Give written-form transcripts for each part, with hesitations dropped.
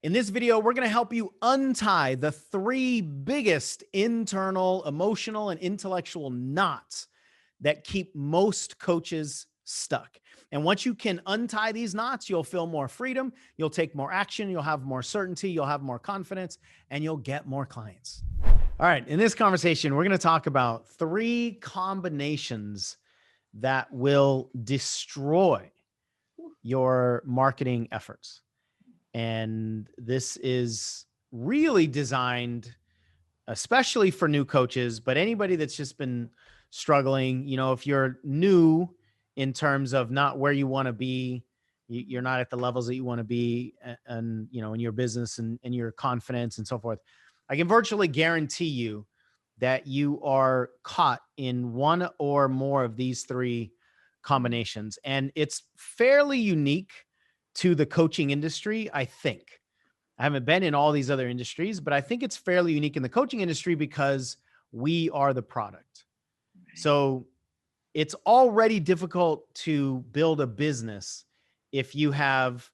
In this video, we're going to help you untie the three biggest internal, emotional, and intellectual knots that keep most coaches stuck. And once you can untie these knots, you'll feel more freedom, you'll take more action, you'll have more certainty, you'll have more confidence, and you'll get more clients. All right, in this conversation, we're going to talk about three combinations that will destroy your marketing efforts. And this is really designed especially for new coaches, but anybody that's just been struggling, if you're new in terms of not where you want to be, you're not at the levels that you want to be and in your business and your confidence and so forth. I can virtually guarantee you that you are caught in one or more of these three combinations. And it's fairly unique to the coaching industry, I think. I haven't been in all these other industries, but I think it's fairly unique in the coaching industry because we are the product. So it's already difficult to build a business if you have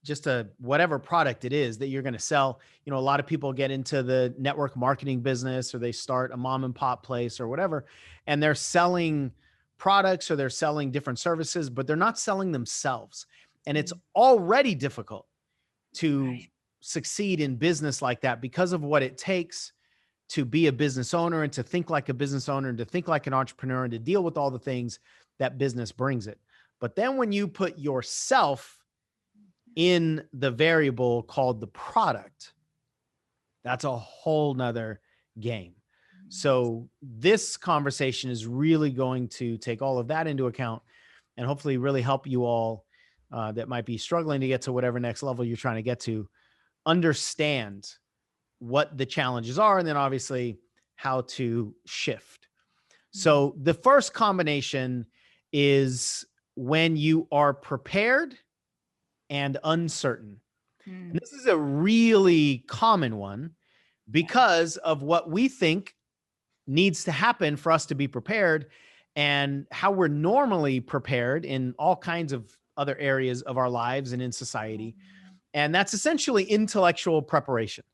just a whatever product it is that you're going to sell. A lot of people get into the network marketing business, or they start a mom and pop place or whatever, and they're selling products or they're selling different services, but they're not selling themselves. And it's already difficult to succeed in business like that because of what it takes to be a business owner and to think like a business owner and to think like an entrepreneur and to deal with all the things that business brings it. But then when you put yourself in the variable called the product, that's a whole nother game. So this conversation is really going to take all of that into account and hopefully really help you all that might be struggling to get to whatever next level you're trying to get to, understand what the challenges are, and then obviously how to shift. So the first combination is when you are prepared and uncertain. And this is a really common one because of what we think needs to happen for us to be prepared and how we're normally prepared in all kinds of other areas of our lives and in society. And that's essentially intellectual preparation.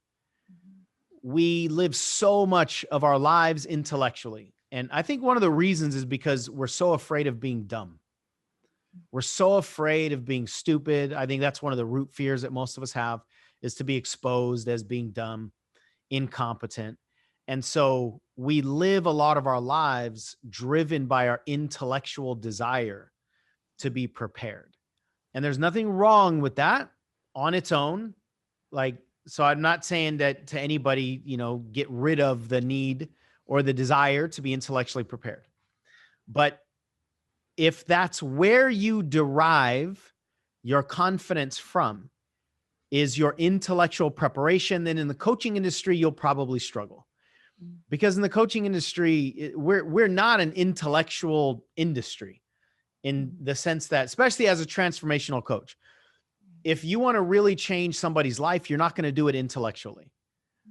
We live so much of our lives intellectually. And I think one of the reasons is because we're so afraid of being dumb. We're so afraid of being stupid. I think that's one of the root fears that most of us have, is to be exposed as being dumb, incompetent. And so we live a lot of our lives driven by our intellectual desire to be prepared. And there's nothing wrong with that on its own. So I'm not saying that to anybody, get rid of the need or the desire to be intellectually prepared. But if that's where you derive your confidence from, is your intellectual preparation, then in the coaching industry, you'll probably struggle. Because in the coaching industry, we're not an intellectual industry in the sense that, especially as a transformational coach, if you want to really change somebody's life, you're not going to do it intellectually.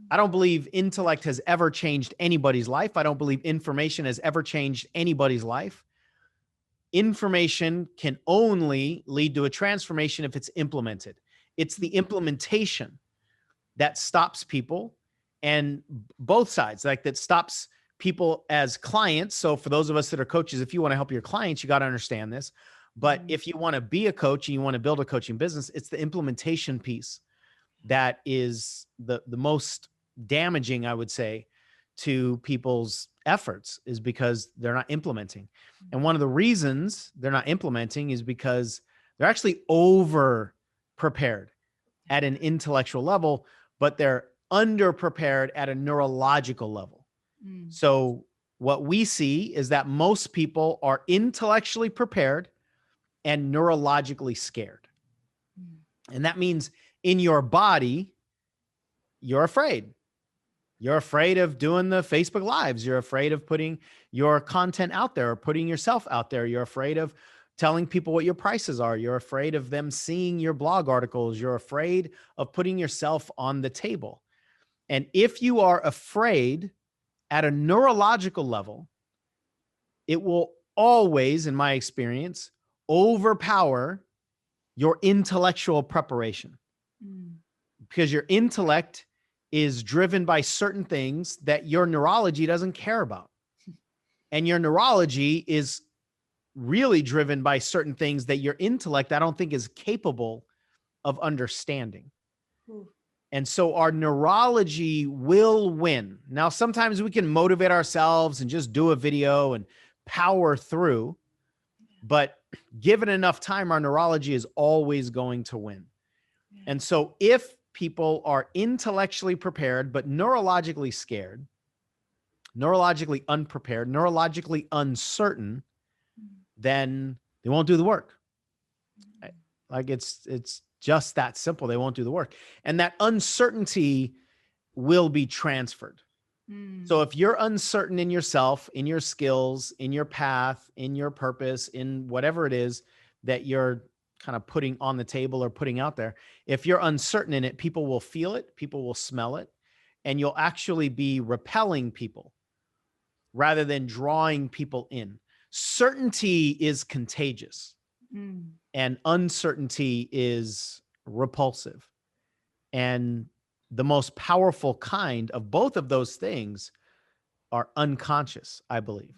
I don't believe intellect has ever changed anybody's life. I don't believe information has ever changed anybody's life. Information can only lead to a transformation if it's implemented. It's the implementation that stops people, and both sides, that stops people as clients. So for those of us that are coaches, if you want to help your clients, you got to understand this. But if you want to be a coach and you want to build a coaching business, it's the implementation piece that is the most damaging, I would say, to people's efforts, is because they're not implementing. And one of the reasons they're not implementing is because they're actually over prepared at an intellectual level, but they're under prepared at a neurological level. So what we see is that most people are intellectually prepared and neurologically scared. And that means in your body, you're afraid. You're afraid of doing the Facebook Lives. You're afraid of putting your content out there or putting yourself out there. You're afraid of telling people what your prices are. You're afraid of them seeing your blog articles. You're afraid of putting yourself on the table. And if you are afraid at a neurological level, it will always, in my experience, overpower your intellectual preparation. Mm. because your intellect is driven by certain things that your neurology doesn't care about. And your neurology is really driven by certain things that your intellect, I don't think, is capable of understanding. Ooh. And so our neurology will win. Now, sometimes we can motivate ourselves and just do a video and power through, but given enough time, our neurology is always going to win. Yeah. And so if people are intellectually prepared, but neurologically scared, neurologically unprepared, neurologically uncertain, then they won't do the work. Like it's just that simple. They won't do the work. And that uncertainty will be transferred. Mm. So if you're uncertain in yourself, in your skills, in your path, in your purpose, in whatever it is that you're kind of putting on the table or putting out there, if you're uncertain in it, people will feel it, people will smell it, and you'll actually be repelling people rather than drawing people in. Certainty is contagious Mm. and uncertainty is repulsive. And the most powerful kind of both of those things are unconscious, I believe.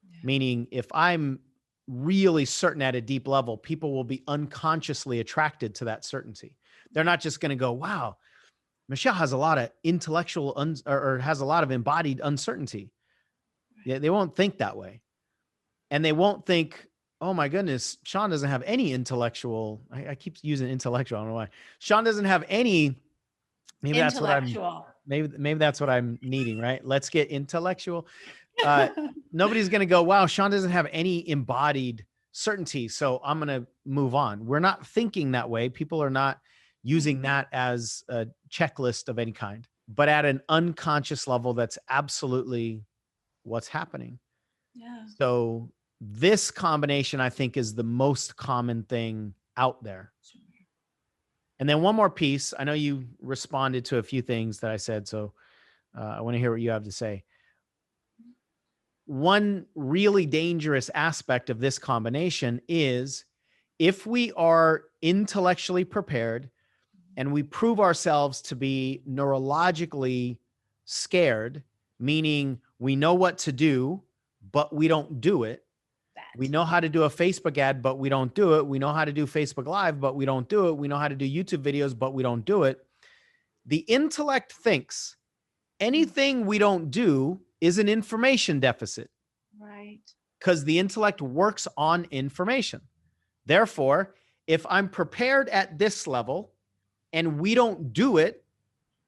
Yeah. Meaning, if I'm really certain at a deep level, people will be unconsciously attracted to that certainty. They're not just going to go, wow, Michelle has a lot of intellectual or has a lot of embodied uncertainty. Yeah, they won't think that way. And they won't think, oh my goodness, Sean doesn't have any intellectual. I keep using intellectual. I don't know why. Sean doesn't have any. Maybe that's what I'm. Intellectual. Maybe that's what I'm needing. Right? Let's get intellectual. Nobody's going to go, wow, Sean doesn't have any embodied certainty, so I'm going to move on. We're not thinking that way. People are not using that as a checklist of any kind, but at an unconscious level, that's absolutely what's happening. Yeah. So this combination, I think, is the most common thing out there. And then one more piece. I know you responded to a few things that I said, so I want to hear what you have to say. One really dangerous aspect of this combination is if we are intellectually prepared and we prove ourselves to be neurologically scared, meaning we know what to do, but we don't do it. We know how to do a Facebook ad, but we don't do it. We know how to do Facebook Live, but we don't do it. We know how to do YouTube videos, but we don't do it. The intellect thinks anything we don't do is an information deficit. Right. Because the intellect works on information. Therefore, if I'm prepared at this level and we don't do it,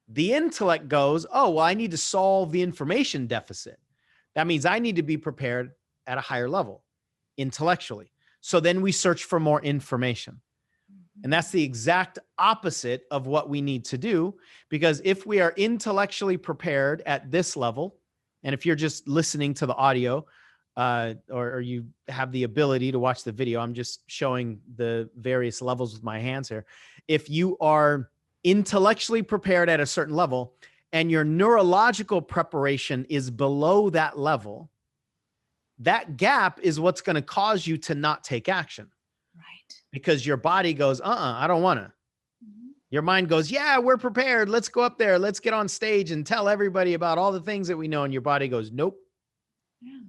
the intellect goes, oh, well, I need to solve the information deficit. That means I need to be prepared at a higher level intellectually. So then we search for more information. And that's the exact opposite of what we need to do. Because if we are intellectually prepared at this level, and if you're just listening to the audio, or you have the ability to watch the video, I'm just showing the various levels with my hands here. If you are intellectually prepared at a certain level and your neurological preparation is below that level, that gap is what's going to cause you to not take action. Right. Because your body goes, I don't want to. Mm-hmm. Your mind goes, yeah, we're prepared. Let's go up there. Let's get on stage and tell everybody about all the things that we know. And your body goes, nope. Yeah.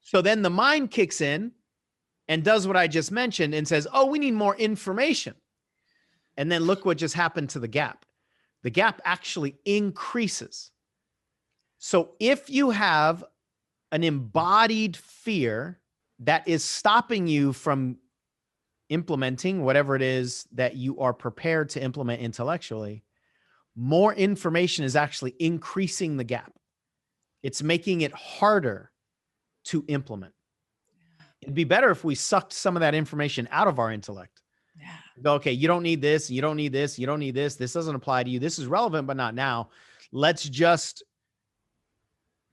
So then the mind kicks in and does what I just mentioned and says, oh, we need more information. And then look what just happened to the gap. The gap actually increases. So if you have an embodied fear that is stopping you from implementing whatever it is that you are prepared to implement intellectually, more information is actually increasing the gap. It's making it harder to implement. It'd be better if we sucked some of that information out of our intellect. Yeah. Go, okay, you don't need this, you don't need this, you don't need this. This doesn't apply to you. This is relevant, but not now. Let's just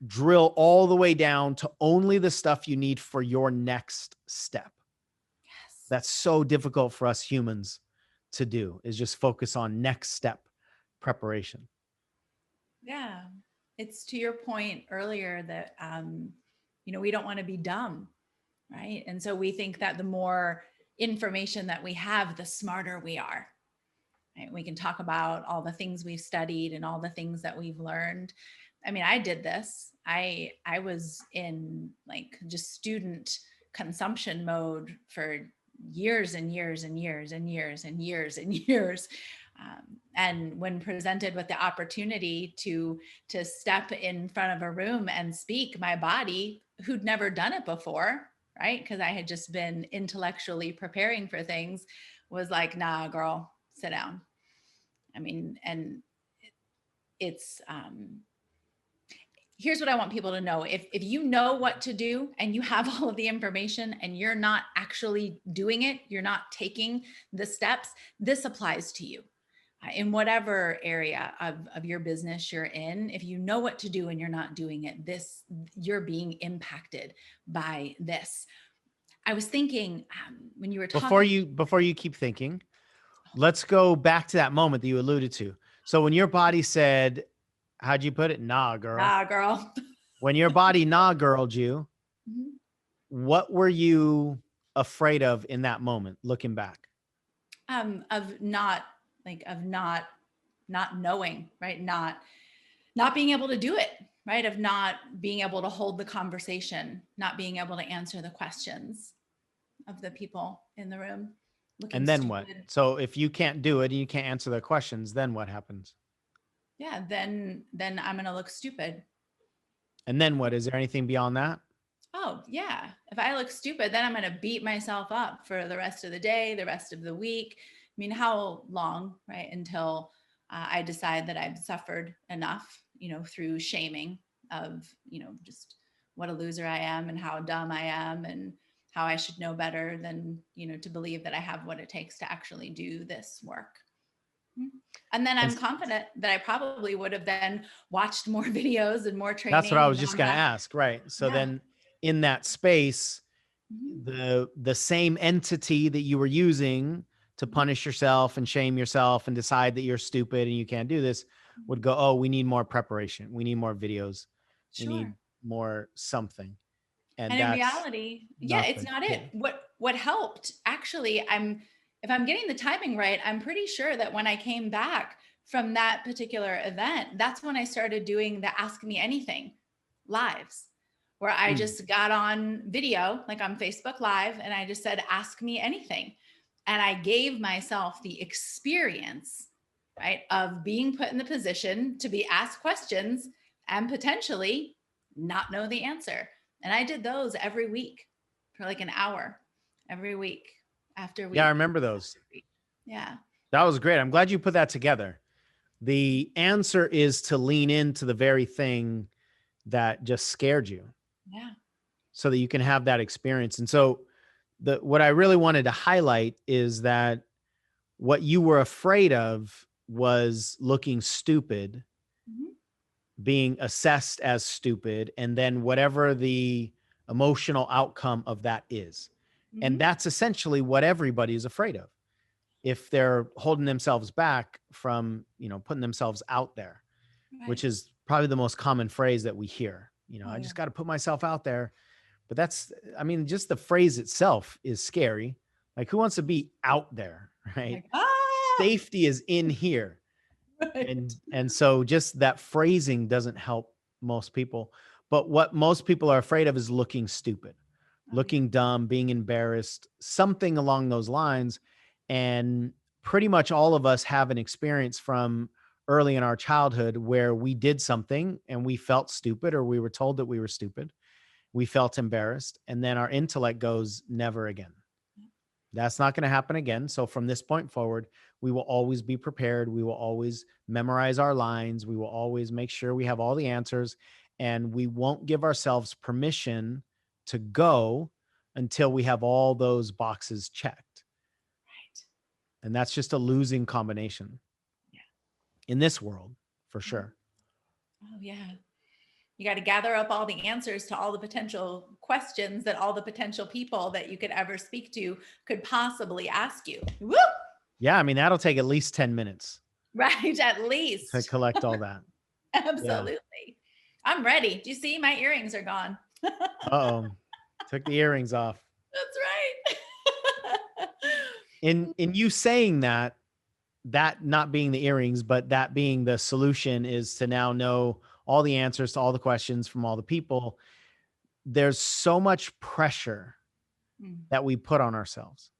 drill all the way down to only the stuff you need for your next step. Yes. That's so difficult for us humans to do, is just focus on next step preparation. Yeah. It's to your point earlier that, we don't want to be dumb. Right. And so we think that the more information that we have, the smarter we are. Right? We can talk about all the things we've studied and all the things that we've learned. I mean, I did this. I was in like just student consumption mode for years and years and years and years and years and years. And when presented with the opportunity to step in front of a room and speak, my body, who'd never done it before, right? Because I had just been intellectually preparing for things, was like, nah, girl, sit down. I mean, and it's here's what I want people to know. If you know what to do and you have all of the information and you're not actually doing it, you're not taking the steps, this applies to you. In whatever area of your business you're in, if you know what to do and you're not doing it, this, you're being impacted by this. I was thinking when you were talking. Before you keep thinking, let's go back to that moment that you alluded to. So when your body said, how'd you put it? Nah, girl. Ah, girl. When your body nah girled you, Mhm. what were you afraid of in that moment, looking back? Of not like of not knowing, right? Not being able to do it, right? Of not being able to hold the conversation, not being able to answer the questions of the people in the room, looking And then what? stupid. So if you can't do it and you can't answer their questions, then what happens? Yeah, then I'm gonna look stupid. And then what? Is there anything beyond that? Oh, yeah. If I look stupid, then I'm going to beat myself up for the rest of the day, the rest of the week. I mean, how long, right? Until I decide that I've suffered enough, through shaming of, just what a loser I am and how dumb I am and how I should know better than, to believe that I have what it takes to actually do this work. And then And I'm confident that I probably would have then watched more videos and more that's what I training was and just gone going to back. ask. Right. So Yeah. then in that space, Mhm. the same entity that you were using to Mhm. punish yourself and shame yourself and decide that you're stupid and you can't do this would go, oh, we need more preparation. We need more videos. We need Sure. more something. And And in that's reality, yeah, not it's the not it. case. What helped actually, if I'm getting the timing right, I'm pretty sure that when I came back from that particular event, that's when I started doing the Ask Me Anything lives, where I Mm. just got on video, like on Facebook Live, and I just said, Ask me anything. And I gave myself the experience, right, of being put in the position to be asked questions and potentially not know the answer. And I did those every week for like an hour every week after Yeah, I week. remember those. Yeah. That was great. I'm glad you put that together. The answer is to lean into the very thing that just scared you Yeah. so that you can have that experience. And so what I really wanted to highlight is that what you were afraid of was looking stupid, Mhm. being assessed as stupid, and then whatever the emotional outcome of that is. And Mhm. that's essentially what everybody is afraid of if they're holding themselves back from, putting themselves out there, which Right. is probably the most common phrase that we hear. Oh I yeah. just got to put myself out there. But just the phrase itself is scary. Like, who wants to be out there, right? Like, ah, Safety is in here. right. And so just that phrasing doesn't help most people. But what most people are afraid of is looking stupid, Oh yeah. looking dumb, being embarrassed, something along those lines. And pretty much all of us have an experience from early in our childhood where we did something and we felt stupid, or we were told that we were stupid. We felt embarrassed. And then our intellect goes, never again. That's not going to happen again. So from this point forward, we will always be prepared. We will always memorize our lines. We will always make sure we have all the answers, and we won't give ourselves permission to go until we have all those boxes checked. Right. And that's just a losing combination Yeah. in this world, for Mhm. sure. Oh yeah. You got to gather up all the answers to all the potential questions that all the potential people that you could ever speak to could possibly ask you. Woo! Yeah, I mean, that'll take at least 10 minutes Right. At to least. collect all that. Yeah. Absolutely. I'm ready. Do you see my earrings are gone? Uh-oh. Took the earrings off. That's right. In you saying that, that not being the earrings, but that being the solution is to now know all the answers to all the questions from all the people. There's so much pressure Mm. that we put on ourselves.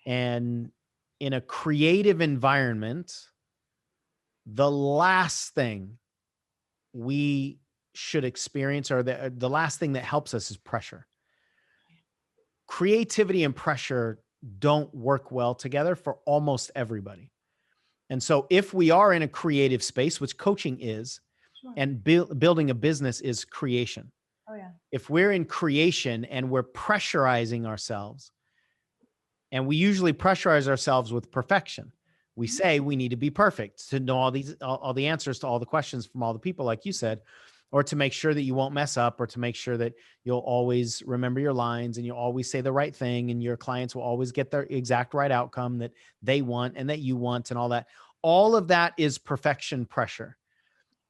And in a creative environment, the last thing we should experience, or the last thing that helps us, is pressure. Creativity and pressure don't work well together for almost everybody. And so if we are in a creative space, which coaching is, Sure. and building a business is creation. Oh yeah. If we're in creation and we're pressurizing ourselves, and we usually pressurize ourselves with perfection. We say we need to be perfect to know all the answers to all the questions from all the people, like you said, or to make sure that you won't mess up, or to make sure that you'll always remember your lines and you'll always say the right thing, and your clients will always get their exact right outcome that they want and that you want, and all that. All of that is perfection pressure.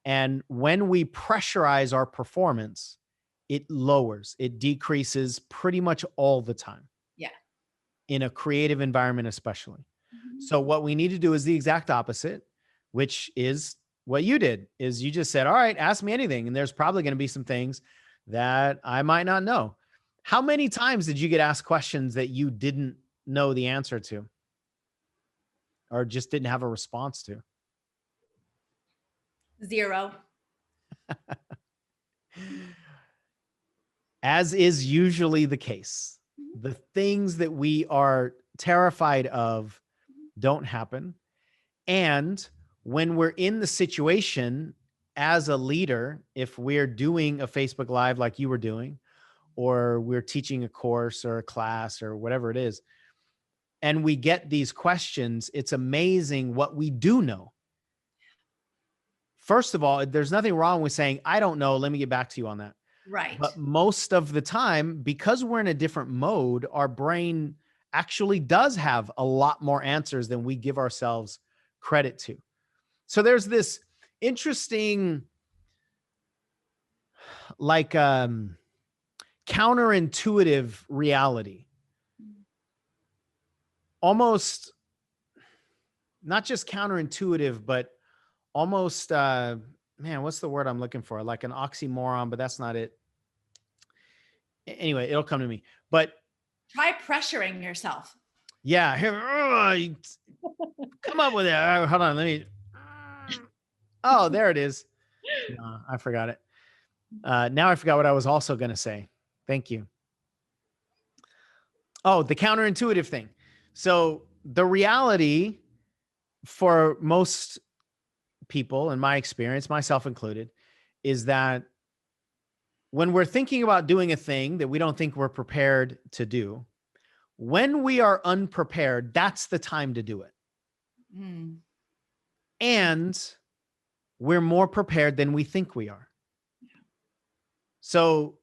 And when we pressurize our performance, it lowers, it decreases pretty much all the time. Yeah. In a creative environment, especially. Mm-hmm. So what we need to do is the exact opposite, which is what you did. Is you just said, all right, ask me anything. And there's probably going to be some things that I might not know. How many times did you get asked questions that you didn't know the answer to, or just didn't have a response to? 0. As is usually the case, the things that we are terrified of don't happen. And when we're in the situation as a leader, if we're doing a Facebook Live like you were doing, or we're teaching a course or a class or whatever it is, and we get these questions, it's amazing what we do know. First of all, there's nothing wrong with saying, I don't know, let me get back to you on that. Right. But most of the time, because we're in a different mode, our brain actually does have a lot more answers than we give ourselves credit to. So there's this interesting, like, counterintuitive reality. Almost not just counterintuitive, but almost, man, what's the word I'm looking for? Like an oxymoron, but that's not it. Anyway, it'll come to me. But try pressuring yourself. Yeah, here, come up with it. Hold on, let me. Oh, there it is. No, I forgot it. Now I forgot what I was also going to say. Thank you. Oh, the counterintuitive thing. So the reality for most people, in my experience, myself included, is that when we're thinking about doing a thing that we don't think we're prepared to do, when we are unprepared, that's the time to do it. Mm. And we're more prepared than we think we are. So,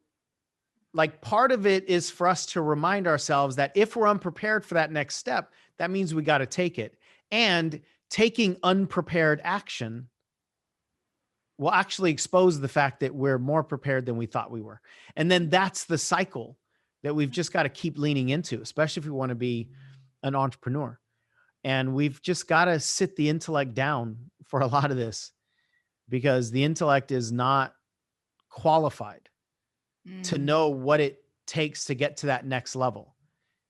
like, part of it is for us to remind ourselves that if we're unprepared for that next step, that means we got to take it. And taking unprepared action will actually expose the fact that we're more prepared than we thought we were. And then that's the cycle that we've just got to keep leaning into, especially if we want to be an entrepreneur. And we've just got to sit the intellect down for a lot of this, because the intellect is not qualified to know what it takes to get to that next level,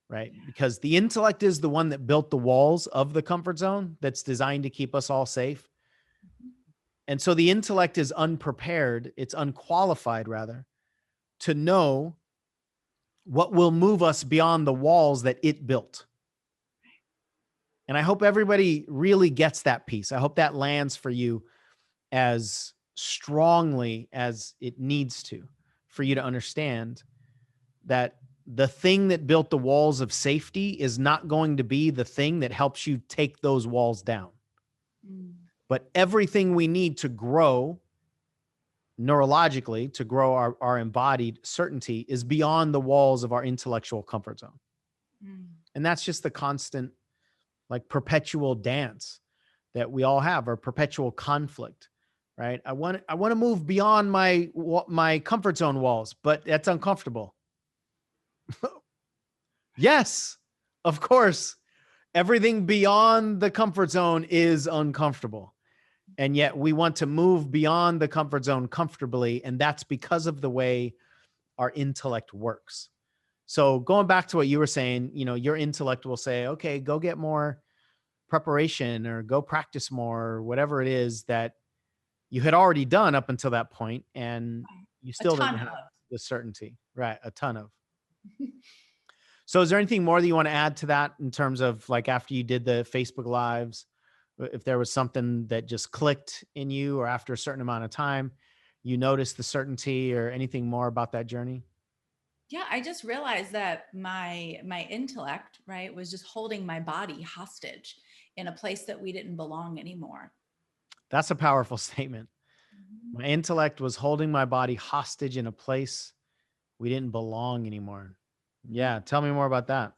right? Because the intellect is the one that built the walls of the comfort zone that's designed to keep us all safe. And so the intellect is unprepared, it's unqualified rather, to know what will move us beyond the walls that it built. And I hope everybody really gets that piece. I hope that lands for you as strongly as it needs to, for you to understand that the thing that built the walls of safety is not going to be the thing that helps you take those walls down. But everything we need to grow neurologically, to grow our embodied certainty, is beyond the walls of our intellectual comfort zone. And that's just the constant, like, perpetual dance that we all have, or perpetual conflict, right? I want to move beyond my comfort zone walls, but that's uncomfortable. Yes, of course. Everything beyond the comfort zone is uncomfortable. And yet we want to move beyond the comfort zone comfortably. And that's because of the way our intellect works. So going back to what you were saying, your intellect will say, okay, go get more preparation or go practice more, or whatever it is that you had already done up until that point, and you A still ton didn't have of. the certainty, right? A ton of. So is there anything more that you want to add to that in terms of like after you did the Facebook lives, if there was something that just clicked in you or after a certain amount of time, you noticed the certainty or anything more about that journey? Yeah, I just realized that my intellect, right, was just holding my body hostage in a place that we didn't belong anymore. That's a powerful statement. Mhm. My intellect was holding my body hostage in a place we didn't belong anymore. Yeah. Yeah. Tell me more about that.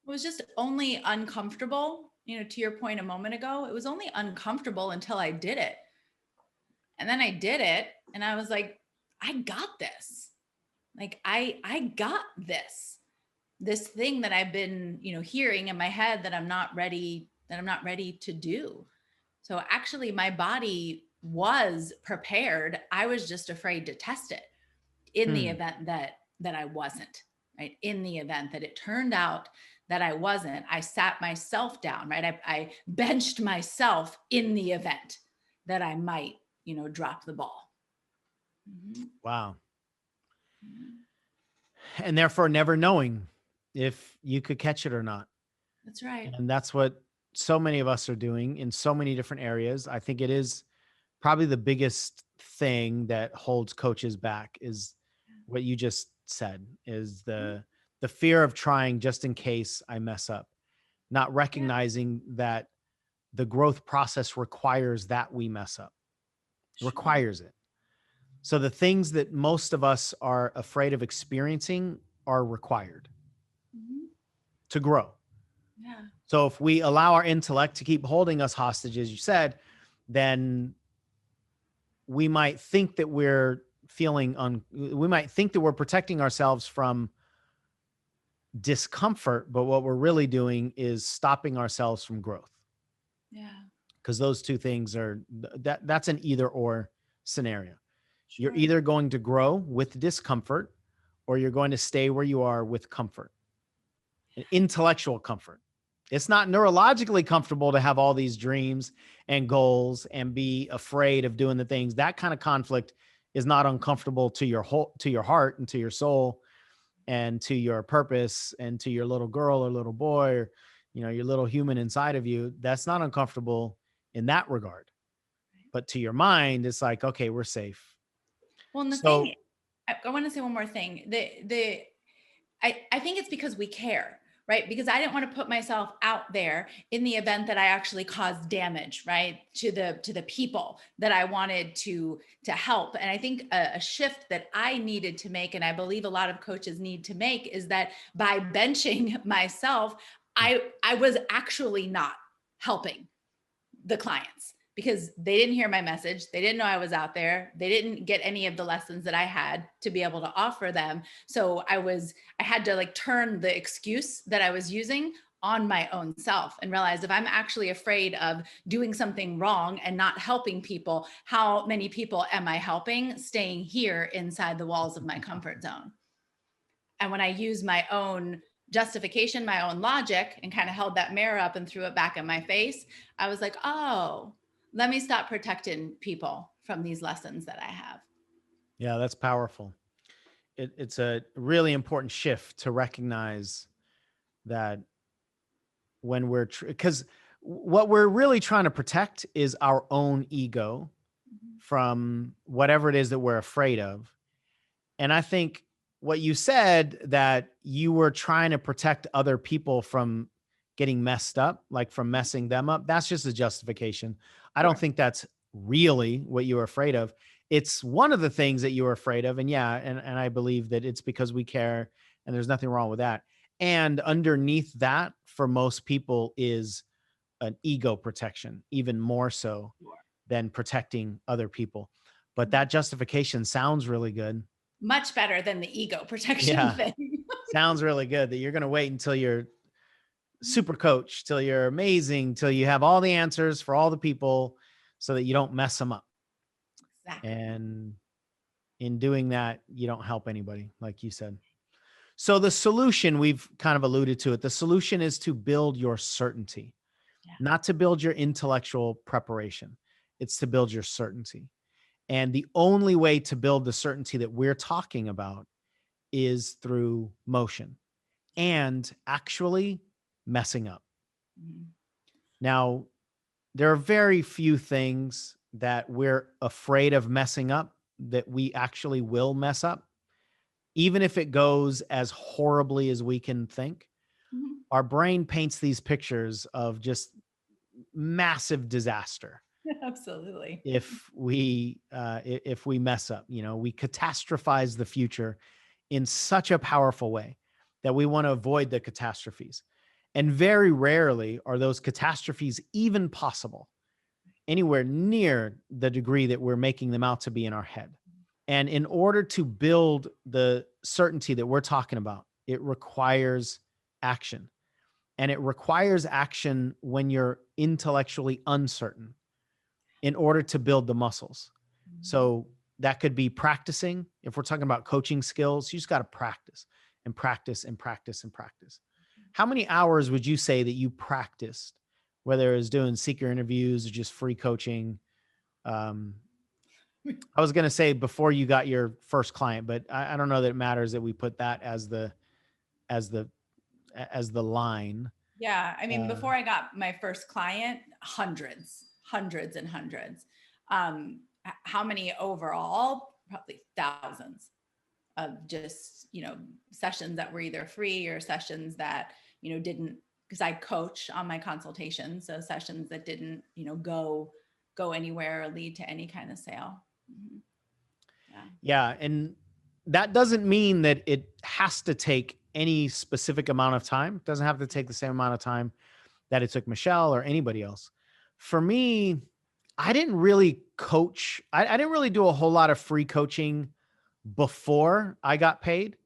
It was just only uncomfortable, to your point a moment ago. It was only uncomfortable until I did it. And then I did it and I was like, I got this. Like I got this. This thing that I've been, hearing in my head that I'm not ready to do. So actually my body was prepared. I was just afraid to test it in the Hmm. event that I wasn't, right? In the event that it turned out that I wasn't, I sat myself down, right? I benched myself in the event that I might, drop the ball. Mhm. Wow. Mhm. And therefore never knowing if you could catch it or not. That's right. And that's what so many of us are doing in so many different areas. I think it is probably the biggest thing that holds coaches back is what you just said is the fear of trying just in case I mess up, not Yeah, recognizing that the growth process requires that we mess up, sure. requires it. So the things that most of us are afraid of experiencing are required Mhm. to grow. Yeah. So if we allow our intellect to keep holding us hostage, as you said, then we might think that we might think that we're protecting ourselves from discomfort, but what we're really doing is stopping ourselves from growth. Yeah. Because those two things that's an either or scenario. You're Sure. either going to grow with discomfort or you're going to stay where you are with comfort, an intellectual comfort. It's not neurologically comfortable to have all these dreams and goals and be afraid of doing the things. That kind of conflict is not uncomfortable to your heart and to your soul and to your purpose and to your little girl or little boy or your little human inside of you. That's not uncomfortable in that regard. But to your mind, it's like, okay, we're safe. Well, and the thing, So I want to say one more thing. I think it's because we care, right? Because I didn't want to put myself out there in the event that I actually caused damage, right, to the people that I wanted to help. And I think a shift that I needed to make, and I believe a lot of coaches need to make, is that by benching myself, I was actually not helping the clients because they didn't hear my message. They didn't know I was out there. They didn't get any of the lessons that I had to be able to offer them. So I had to like turn the excuse that I was using on my own self and realize if I'm actually afraid of doing something wrong and not helping people, how many people am I helping staying here inside the walls of my comfort zone? And when I use my own justification, my own logic, and kind of held that mirror up and threw it back in my face, I was like, oh, let me stop protecting people from these lessons that I have. yeah, that's powerful. It's a really important shift to recognize that when because what we're really trying to protect is our own ego Mhm. from whatever it is that we're afraid of. And I think what you said that you were trying to protect other people from getting messed up, like from messing them up, that's just a justification. I don't Sure. think that's really what you were afraid of. It's one of the things that you were afraid of. And yeah, and I believe that it's because we care and there's nothing wrong with that. And underneath that, for most people, is an ego protection, even more so Sure. than protecting other people. But Mhm. that justification sounds really good. Much better than the ego protection Yeah. thing. Sounds really good that you're going to wait until you're super coach, till you're amazing, till you have all the answers for all the people so that you don't mess them up. Exactly. And in doing that, you don't help anybody, like you said. So the solution, we've kind of alluded to it. The solution is to build your certainty, Yeah. not to build your intellectual preparation. It's to build your certainty. And the only way to build the certainty that we're talking about is through motion and actually messing up. Mhm. Now, there are very few things that we're afraid of messing up that we actually will mess up, even if it goes as horribly as we can think. Mhm. Our brain paints these pictures of just massive disaster Absolutely. if we mess up. We catastrophize the future in such a powerful way that we want to avoid the catastrophes. And very rarely are those catastrophes even possible anywhere near the degree that we're making them out to be in our head. And in order to build the certainty that we're talking about, it requires action. And it requires action when you're intellectually uncertain in order to build the muscles. Mhm. So that could be practicing. If we're talking about coaching skills, you just got to practice and practice and practice and practice. How many hours would you say that you practiced, whether it was doing seeker interviews or just free coaching? Um, I was going to say before you got your first client, but I don't know that it matters that we put that as the as the line. Yeah, I mean, Uh, before I got my first client, hundreds and hundreds. How many overall? Probably thousands of just, sessions that were either free or sessions that, didn't, because I coach on my consultation. So sessions that didn't, go anywhere or lead to any kind of sale. Mhm. Yeah. Yeah. And that doesn't mean that it has to take any specific amount of time. It doesn't have to take the same amount of time that it took Michelle or anybody else. For me, I didn't really coach. I didn't really do a whole lot of free coaching before I got paid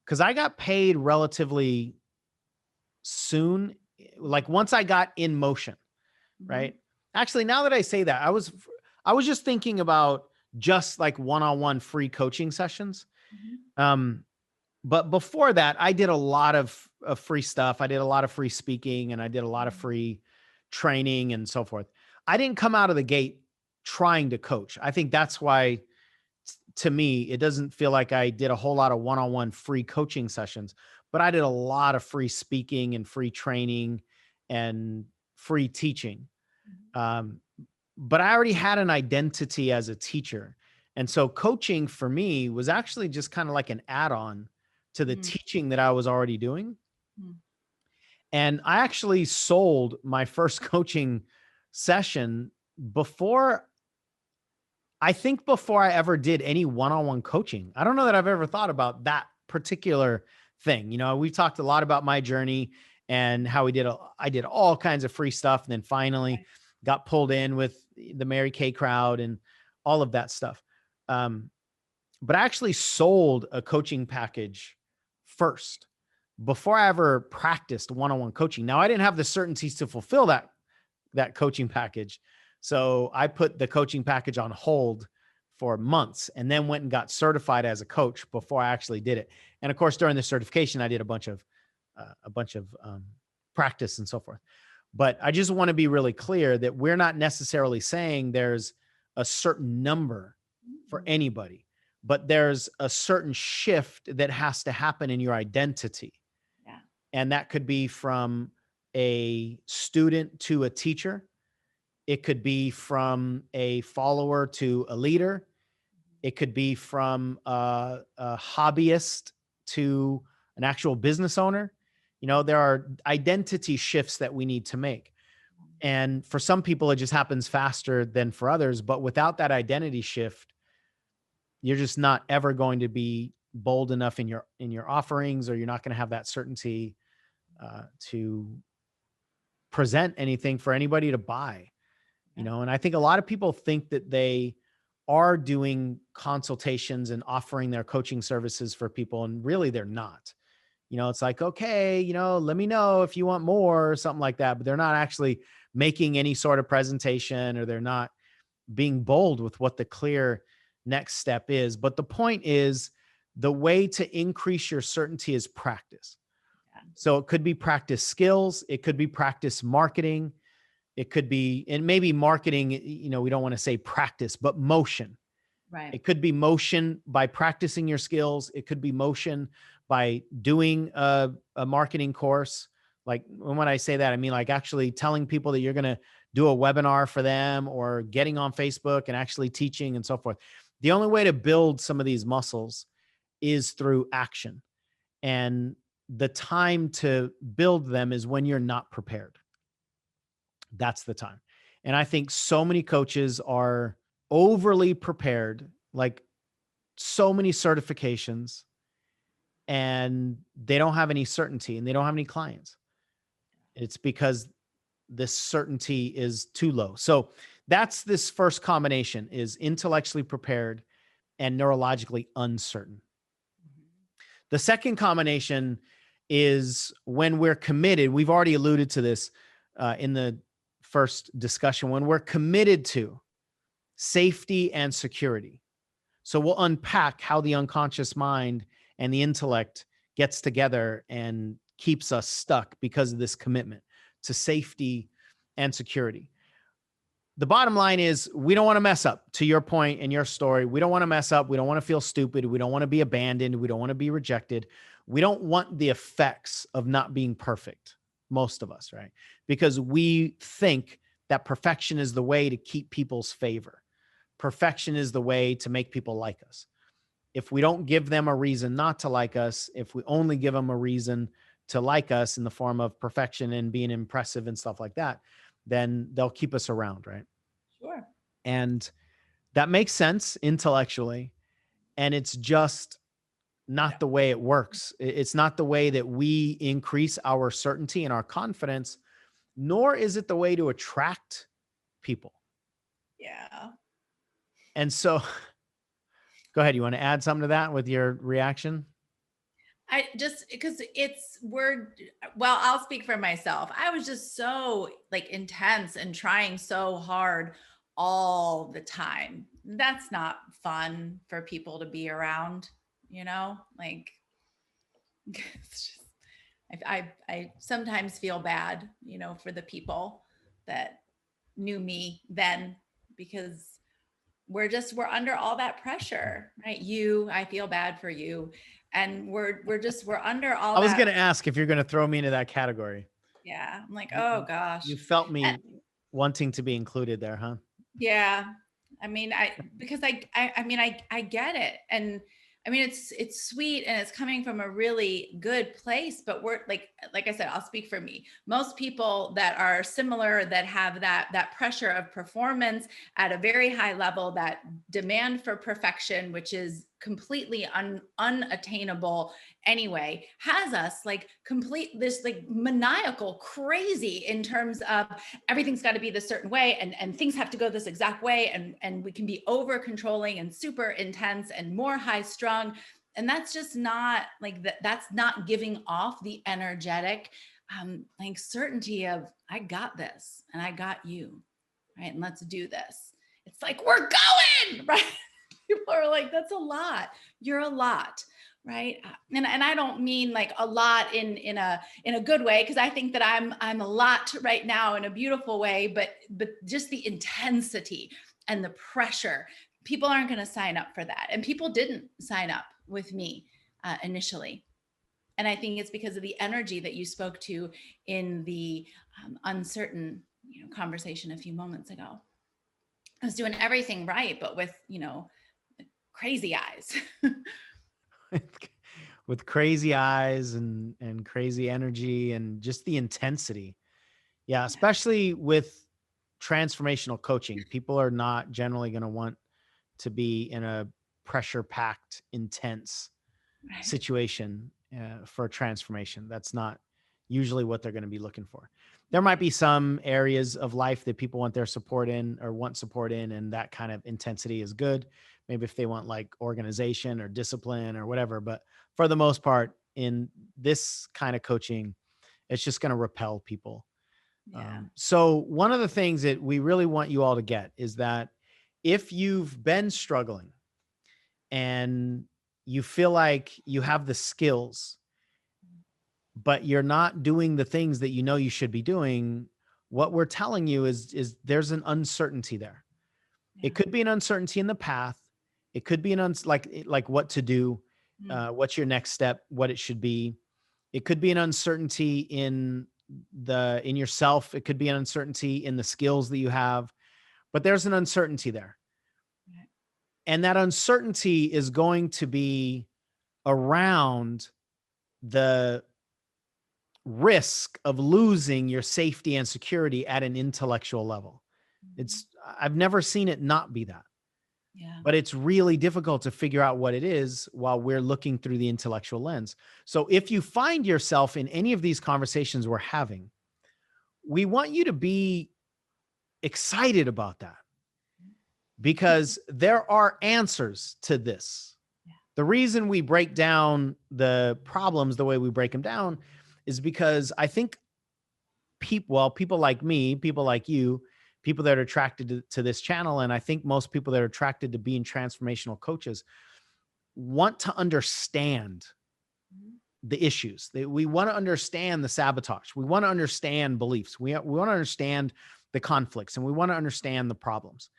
because I got paid relatively soon. Like once I got in motion, Mhm. right? Actually, now that I say that, I was just thinking about just like one-on-one free coaching sessions. Mhm. Um, but before that, I did a lot of free stuff. I did a lot of free speaking and I did a lot of free training and so forth. I didn't come out of the gate trying to coach. I think that's why to me, it doesn't feel like I did a whole lot of one-on-one free coaching sessions, but I did a lot of free speaking and free training and free teaching. Mhm. Um, but I already had an identity as a teacher. And so coaching for me was actually just kind of like an add-on to the Mhm. teaching that I was already doing. Mhm. And I actually sold my first coaching session before I think before I ever did any one-on-one coaching. I don't know that I've ever thought about that particular thing. We've talked a lot about my journey and how I did all kinds of free stuff and then finally got pulled in with the Mary Kay crowd and all of that stuff. Um, but I actually sold a coaching package first before I ever practiced one-on-one coaching. Now I didn't have the certainties to fulfill that coaching package. So I put the coaching package on hold for months and then went and got certified as a coach before I actually did it. And of course, during the certification, I did a bunch of practice and so forth. But I just want to be really clear that we're not necessarily saying there's a certain number for Mhm. anybody, but there's a certain shift that has to happen in your identity. Yeah. And that could be from a student to a teacher. It could be from a follower to a leader. It could be from a hobbyist to an actual business owner. There are identity shifts that we need to make. And for some people, it just happens faster than for others. But without that identity shift, you're just not ever going to be bold enough in your offerings, or you're not going to have that certainty to present anything for anybody to buy. Yeah. And I think a lot of people think that they are doing consultations and offering their coaching services for people, and really they're not. It's like, okay, let me know if you want more or something like that. But they're not actually making any sort of presentation, or they're not being bold with what the clear next step is. But the point is, the way to increase your certainty is practice. Yeah. So it could be practice skills, it could be practice marketing, it could be, and maybe marketing, we don't want to say practice, but motion. Right. It could be motion by practicing your skills. It could be motion by doing a marketing course. Like, when I say that, I mean like actually telling people that you're going to do a webinar for them, or getting on Facebook and actually teaching and so forth. The only way to build some of these muscles is through action. And the time to build them is when you're not prepared. That's the time. And I think so many coaches are overly prepared, like so many certifications, and they don't have any certainty and they don't have any clients. It's because this certainty is too low. So that's this first combination, is intellectually prepared and neurologically uncertain. The second combination is when we're committed. We've already alluded to this in the first discussion. When we're committed to safety and security. So we'll unpack how the unconscious mind and the intellect gets together and keeps us stuck because of this commitment to safety and security. The bottom line is, we don't want to mess up. To your point in your story, we don't want to mess up. We don't want to feel stupid. We don't want to be abandoned. We don't want to be rejected. We don't want the effects of not being perfect, most of us, right? Because we think that perfection is the way to keep people's favor. Perfection is the way to make people like us. If we don't give them a reason not to like us, if we only give them a reason to like us in the form of perfection and being impressive and stuff like that, then they'll keep us around, right? Sure. And that makes sense intellectually. And it's just not the way it works. It's not the way that we increase our certainty and our confidence, nor is it the way to attract people. Yeah. And so, go ahead. You want to add something to that with your reaction? I just, because well, I'll speak for myself. I was just so like intense and trying so hard all the time. That's not fun for people to be around, like it's just, I sometimes feel bad, for the people that knew me then, because we're under all that pressure, right? I feel bad for you. And we're under all I was that. going to ask if you're going to throw me into that category. Yeah. I'm like, oh You, gosh. you felt And, me wanting to be included there, huh? yeah. I mean, because I mean, I get it. And I mean, it's sweet and it's coming from a really good place, but we're like I said, I'll speak for me. Most people that are similar, that have that pressure of performance at a very high level, that demand for perfection, which is completely unattainable anyway, has us like complete this like maniacal crazy in terms of everything's got to be this certain way, and things have to go this exact way, and we can be over controlling and super intense and more high strung, and that's just not like that's not giving off the energetic like certainty of, I got this and I got you, right? And let's do this. It's like, we're going, right? People are like, that's a lot. You're a lot, right? And I don't mean like a lot in a good way, because I think that I'm a lot right now in a beautiful way, but just the intensity and the pressure, people aren't going to sign up for that, and people didn't sign up with me initially. And I think it's because of the energy that you spoke to in the uncertain conversation a few moments ago. I was doing everything right, but with crazy eyes. With crazy eyes and crazy energy and just the intensity. Yeah, especially with transformational coaching. People are not generally going to want to be in a pressure packed, intense Right. situation for transformation. That's not usually what they're going to be looking for. There might Right. be some areas of life that people want their support in, or want support in, and that kind of intensity is good. Maybe if they want like organization or discipline or whatever. But for the most part, in this kind of coaching, it's just going to repel people. Yeah. So one of the things that we really want you all to get is that if you've been struggling and you feel like you have the skills, but you're not doing the things that you know you should be doing, what we're telling you is there's an uncertainty there. It Yeah. could be an uncertainty in the path. It could be like what to do, Mm. what's your next step, what it should be. It could be an uncertainty in yourself. It could be an uncertainty in the skills that you have, but there's an uncertainty there. Right. And that uncertainty is going to be around the risk of losing your safety and security at an intellectual level. Mhm. It's I've never seen it not be that. Yeah. But it's really difficult to figure out what it is while we're looking through the intellectual lens. So if you find yourself in any of these conversations we're having, we want you to be excited about that because there are answers to this. Yeah. The reason we break down the problems the way we break them down is because I think people like me, people like you, people that are attracted to this channel, and I think most people that are attracted to being transformational coaches want to understand Mhm. the issues. We want to understand the sabotage. We want to understand beliefs. We want to understand the conflicts and we want to understand the problems.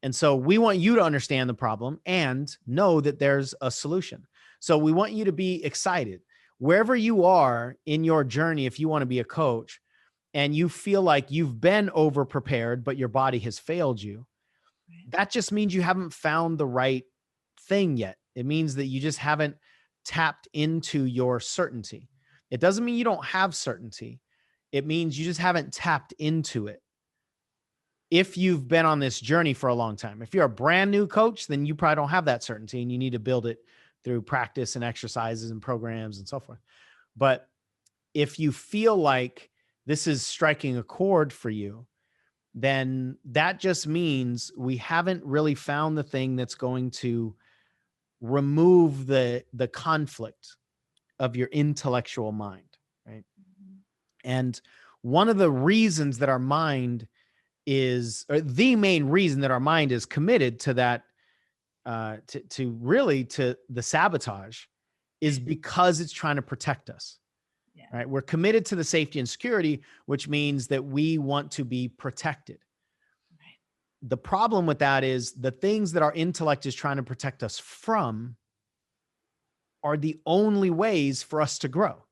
And so we want you to understand the problem and know that there's a solution. So we want you to be excited. Wherever you are in your journey, if you want to be a coach and you feel like you've been over prepared, but your body has failed you, Right. that just means you haven't found the right thing yet. It means that you just haven't tapped into your certainty. It doesn't mean you don't have certainty. It means you just haven't tapped into it. If you've been on this journey for a long time, if you're a brand new coach, then you probably don't have that certainty and you need to build it through practice and exercises and programs and so forth. But if you feel like this is striking a chord for you, then that just means we haven't really found the thing that's going to remove the conflict of your intellectual mind, right? Mhm. And one of the reasons that our mind is, or the main reason that our mind is committed to that, to the sabotage, is because it's trying to protect us, Yeah. right? We're committed to the safety and security, which means that we want to be protected. Right. The problem with that is the things that our intellect is trying to protect us from are the only ways for us to grow.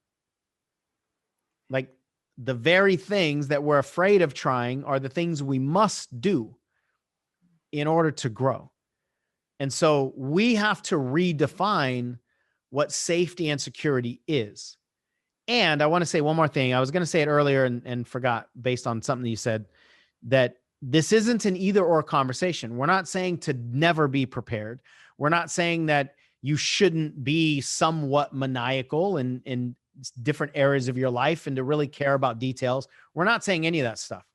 Like the very things that we're afraid of trying are the things we must do in order to grow. And so we have to redefine what safety and security is. And I want to say one more thing. I was going to say it earlier and forgot based on something you said, that this isn't an either or conversation. We're not saying to never be prepared. We're not saying that you shouldn't be somewhat maniacal in different areas of your life and to really care about details. We're not saying any of that stuff.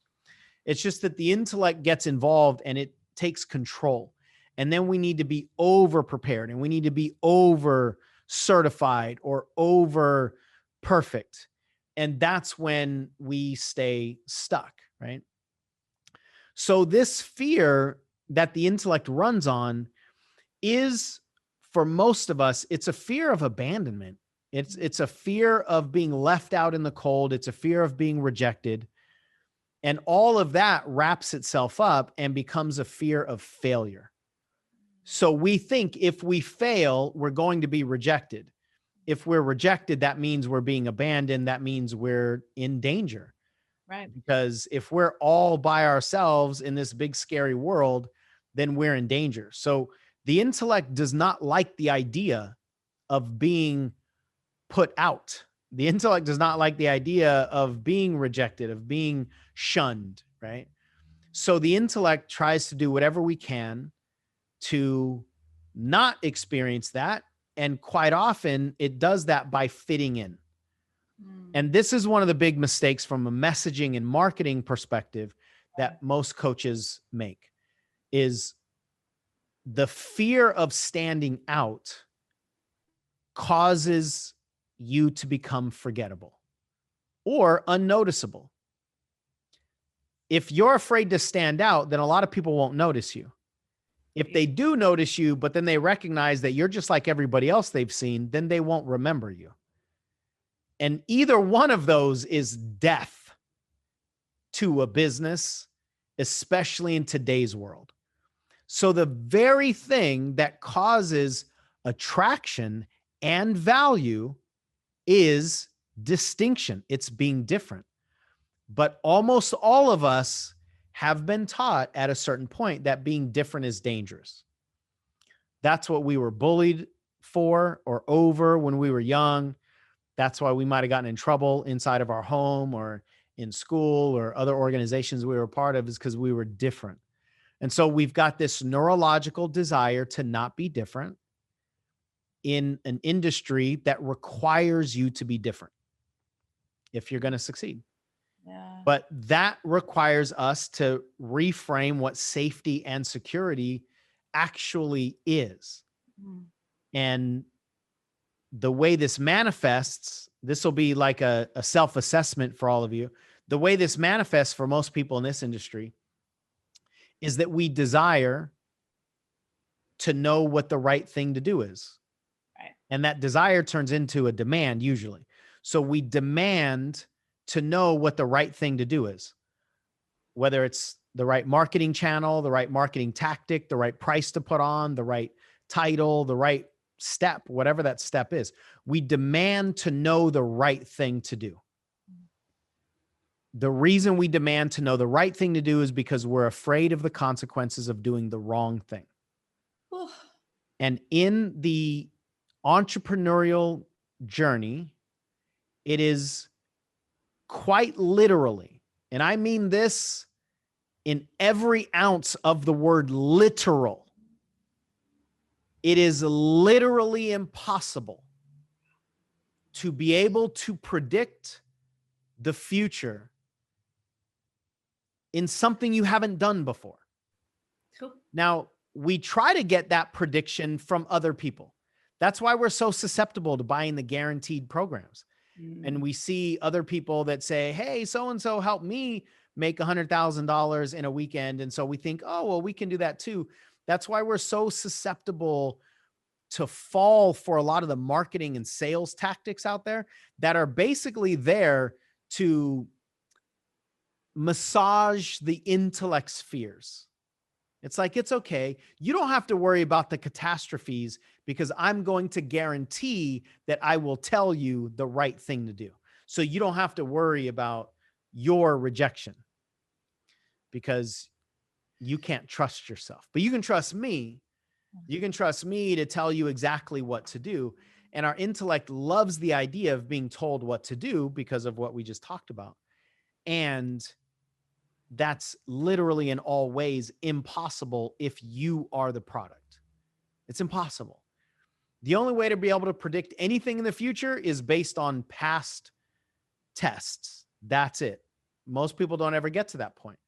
It's just that the intellect gets involved and it takes control. And then we need to be over prepared and we need to be over certified or over perfect. And that's when we stay stuck, right? So, this fear that the intellect runs on is, for most of us, it's a fear of abandonment. It's a fear of being left out in the cold. It's a fear of being rejected. And all of that wraps itself up and becomes a fear of failure. So we think if we fail, we're going to be rejected. If we're rejected, that means we're being abandoned. That means we're in danger. Right. Because if we're all by ourselves in this big, scary world, then we're in danger. So the intellect does not like the idea of being put out. The intellect does not like the idea of being rejected, of being shunned, right? So the intellect tries to do whatever we can to not experience that. And quite often it does that by fitting in. Mm. And this is one of the big mistakes from a messaging and marketing perspective that most coaches make is the fear of standing out causes you to become forgettable or unnoticeable. If you're afraid to stand out, then a lot of people won't notice you. If they do notice you, but then they recognize that you're just like everybody else they've seen, then they won't remember you. And either one of those is death to a business, especially in today's world. So the very thing that causes attraction and value is distinction. It's being different. But almost all of us have been taught at a certain point that being different is dangerous. That's what we were bullied for or over when we were young. That's why we might have gotten in trouble inside of our home or in school or other organizations we were a part of, is because we were different. And so we've got this neurological desire to not be different in an industry that requires you to be different if you're going to succeed. Yeah. But that requires us to reframe what safety and security actually is. Mm. And the way this manifests, this will be like a self-assessment for all of you. The way this manifests for most people in this industry is that we desire to know what the right thing to do is. Right. And that desire turns into a demand usually. So we demand to know what the right thing to do is, whether it's the right marketing channel, the right marketing tactic, the right price to put on, the right title, the right step, whatever that step is. We demand to know the right thing to do. The reason we demand to know the right thing to do is because we're afraid of the consequences of doing the wrong thing. Oof. And in the entrepreneurial journey, it is quite literally, and I mean this in every ounce of the word literal, it is literally impossible to be able to predict the future in something you haven't done before. Cool. Now, we try to get that prediction from other people. That's why we're so susceptible to buying the guaranteed programs. And we see other people that say, hey, so-and-so helped me make $100,000 in a weekend. And so we think, oh, well, we can do that too. That's why we're so susceptible to fall for a lot of the marketing and sales tactics out there that are basically there to massage the intellect's fears. It's like, it's okay. You don't have to worry about the catastrophes because I'm going to guarantee that I will tell you the right thing to do. So you don't have to worry about your rejection because you can't trust yourself, but you can trust me. You can trust me to tell you exactly what to do. And our intellect loves the idea of being told what to do because of what we just talked about. And that's literally in all ways impossible if you are the product. It's impossible. The only way to be able to predict anything in the future is based on past tests. That's it. Most people don't ever get to that point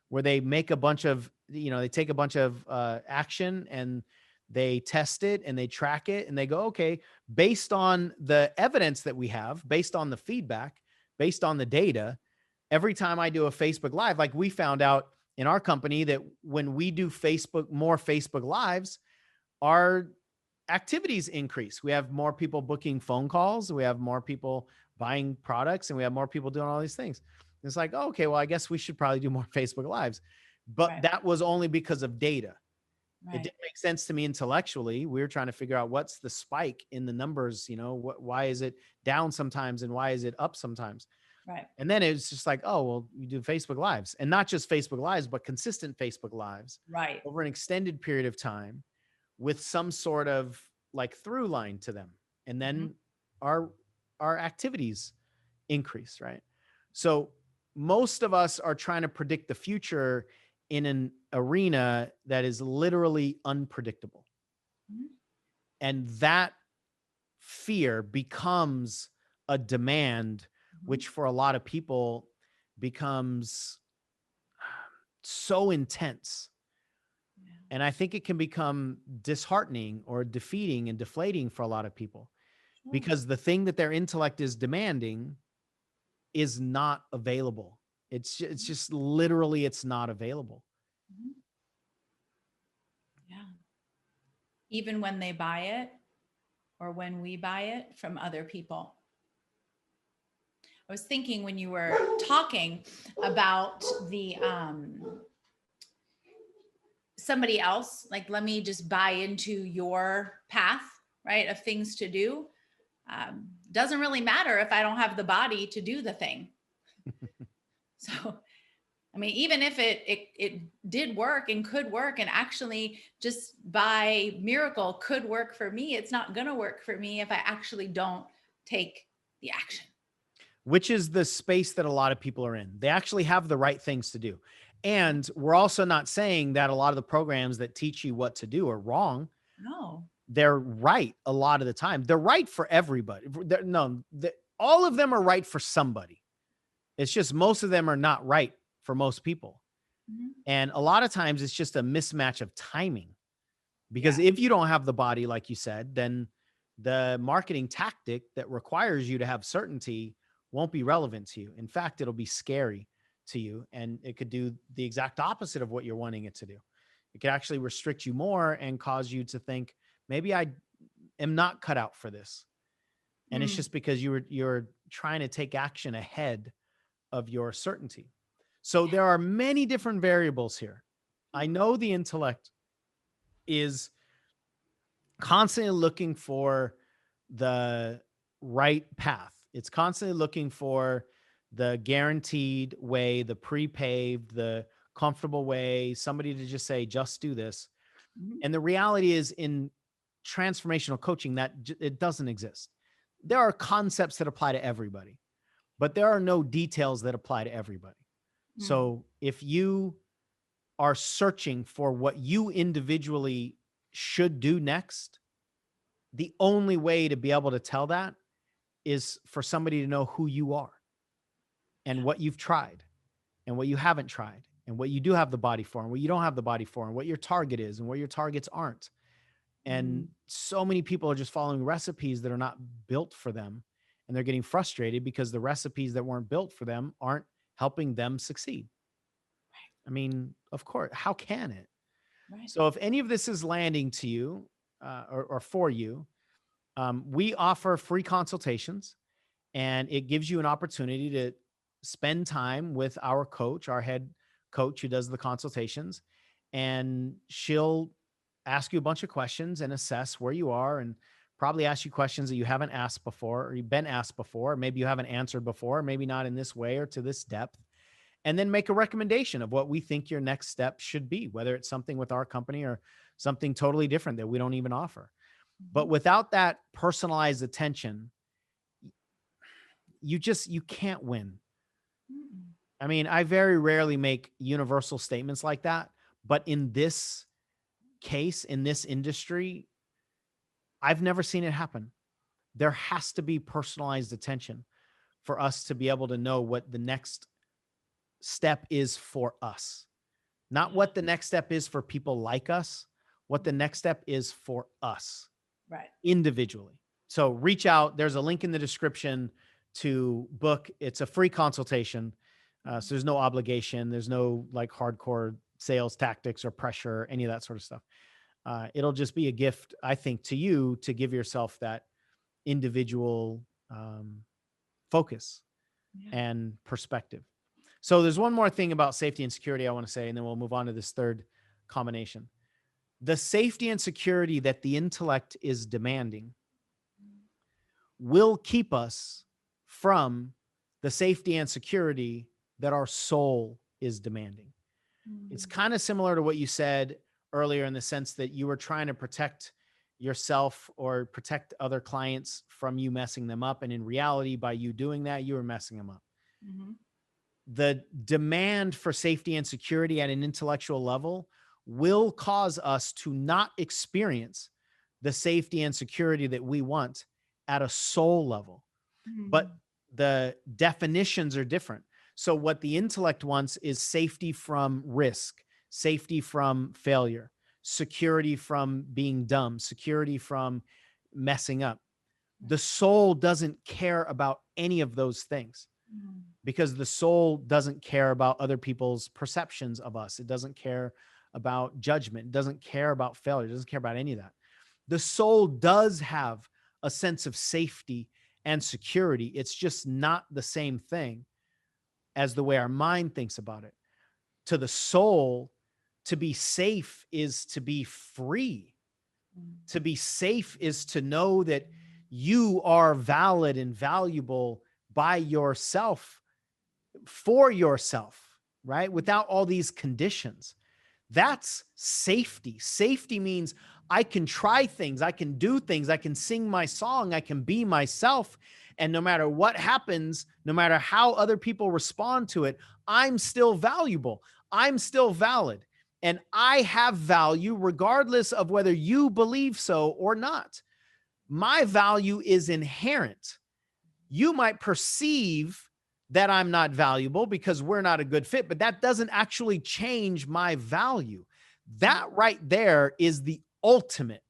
where they make a bunch of, they take a bunch of action and they test it and they track it and they go, okay, based on the evidence that we have, based on the feedback, based on the data, every time I do a Facebook Live, like we found out in our company that when we do more Facebook Lives, our activities increase. We have more people booking phone calls. We have more people buying products and we have more people doing all these things. It's like, oh, okay, well, I guess we should probably do more Facebook Lives. But that was only because of data. It didn't make sense to me intellectually. We were trying to figure out what's the spike in the numbers, why is it down sometimes and why is it up sometimes? Right. And then it was just like, oh, well, you do Facebook Lives, and not just Facebook Lives, but consistent Facebook Lives over an extended period of time with some sort of like through line to them. And then our activities increase, right? So most of us are trying to predict the future in an arena that is literally unpredictable. And that fear becomes a demand, which for a lot of people becomes so intense. And I think it can become disheartening or defeating and deflating for a lot of people Sure. because the thing that their intellect is demanding is not available. It's Mhm. just literally it's not available. Mhm. Yeah. Even when they buy it or when we buy it from other people. I was thinking when you were talking about the somebody else, like let me just buy into your path, right, of things to do. Doesn't really matter if I don't have the body to do the thing. So I mean, even if it did work and could work and actually just by miracle could work for me, it's not gonna work for me if I actually don't take the action. Which is the space that a lot of people are in. They actually have the right things to do. Yeah. And we're also not saying that a lot of the programs that teach you what to do are wrong. No. They're right a lot of the time. They're right for everybody. No, all of them are right for somebody. It's just most of them are not right for most people. Mhm. And a lot of times it's just a mismatch of timing. Because Yeah. if you don't have the body, like you said, then the marketing tactic that requires you to have certainty won't be relevant to you. In fact, it'll be scary to you and it could do the exact opposite of what you're wanting it to do. It could actually restrict you more and cause you to think, maybe I am not cut out for this. And it's Mm. just because you're trying to take action ahead of your certainty. So there are many different variables here. I know the intellect is constantly looking for the right path. It's constantly looking for the guaranteed way, the pre-paved, the comfortable way, somebody to just say, just do this. Mhm. And the reality is in transformational coaching that it doesn't exist. There are concepts that apply to everybody, but there are no details that apply to everybody. Mm. So if you are searching for what you individually should do next, the only way to be able to tell that is for somebody to know who you are and what you've tried and what you haven't tried and what you do have the body for and what you don't have the body for and what your target is and what your targets aren't. And Mm. so many people are just following recipes that are not built for them. And they're getting frustrated because the recipes that weren't built for them aren't helping them succeed. I mean, of course, how can it? Right. So if any of this is landing to you or for you, we offer free consultations and it gives you an opportunity to spend time with our coach, our head coach who does the consultations, and she'll ask you a bunch of questions and assess where you are and probably ask you questions that you haven't asked before or you've been asked before, or maybe you haven't answered before, maybe not in this way or to this depth, and then make a recommendation of what we think your next step should be, whether it's something with our company or something totally different that we don't even offer. But Mhm. without that personalized attention, you can't win. Mm. I mean, I very rarely make universal statements like that, but in this case, in this industry, I've never seen it happen. There has to be personalized attention for us to be able to know what the next step is for us. Not Yeah. what the next step is for people like us, what the next step is for us Right. individually. So reach out. There's a link in the description to book. It's a free consultation. So there's no obligation. There's no like hardcore sales tactics or pressure, any of that sort of stuff. It'll just be a gift, I think, to you to give yourself that individual focus Yeah. and perspective. So there's one more thing about safety and security I want to say, and then we'll move on to this third combination. The safety and security that the intellect is demanding will keep us from the safety and security that our soul is demanding. It's Mm. kind of similar to what you said earlier in the sense that you were trying to protect yourself or protect other clients from you messing them up. And in reality, by you doing that, you were messing them up. Mhm. The demand for safety and security at an intellectual level will cause us to not experience the safety and security that we want at a soul level. But Mm. the definitions are different. So, what the intellect wants is safety from risk, safety from failure, security from being dumb, security from messing up. The soul doesn't care about any of those things, Mm. because the soul doesn't care about other people's perceptions of us. It doesn't care about judgment. It doesn't care about failure. It doesn't care about any of that. The soul does have a sense of safety and security. It's just not the same thing as the way our mind thinks about it. To the soul, to be safe is to be free. Mm. To be safe is to know that you are valid and valuable by yourself, for yourself, right? Without all these conditions. That's safety. Safety means I can try things, I can do things, I can sing my song, I can be myself. And no matter what happens, no matter how other people respond to it, I'm still valuable. I'm still valid. And I have value regardless of whether you believe so or not. My value is inherent. You might perceive that I'm not valuable because we're not a good fit, but that doesn't actually change my value. That right there is the ultimate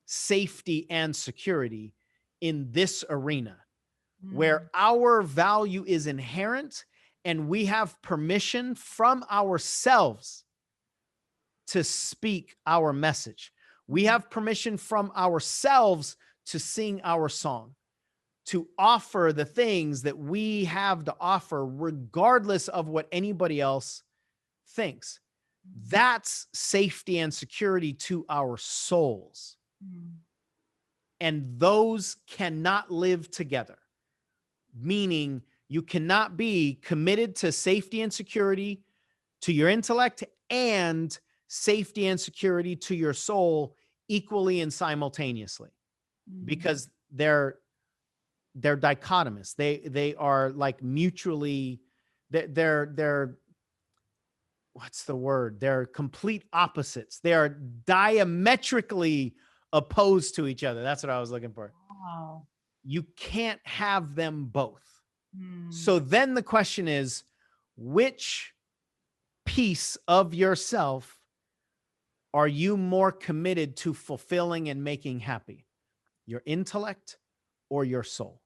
safety and security in this arena, where Mm. our value is inherent and we have permission from ourselves to speak our message. We have permission from ourselves to sing our song, to offer the things that we have to offer, regardless of what anybody else thinks. That's safety and security to our souls. Mm. And those cannot live together, meaning you cannot be committed to safety and security to your intellect and safety and security to your soul equally and simultaneously, Mm. because they're dichotomous. They are like mutually, they're what's the word? They're complete opposites. They are diametrically opposed to each other. That's what I was looking for. Wow. You can't have them both. Mm. So then the question is, which piece of yourself are you more committed to fulfilling and making happy? Your intellect or your soul?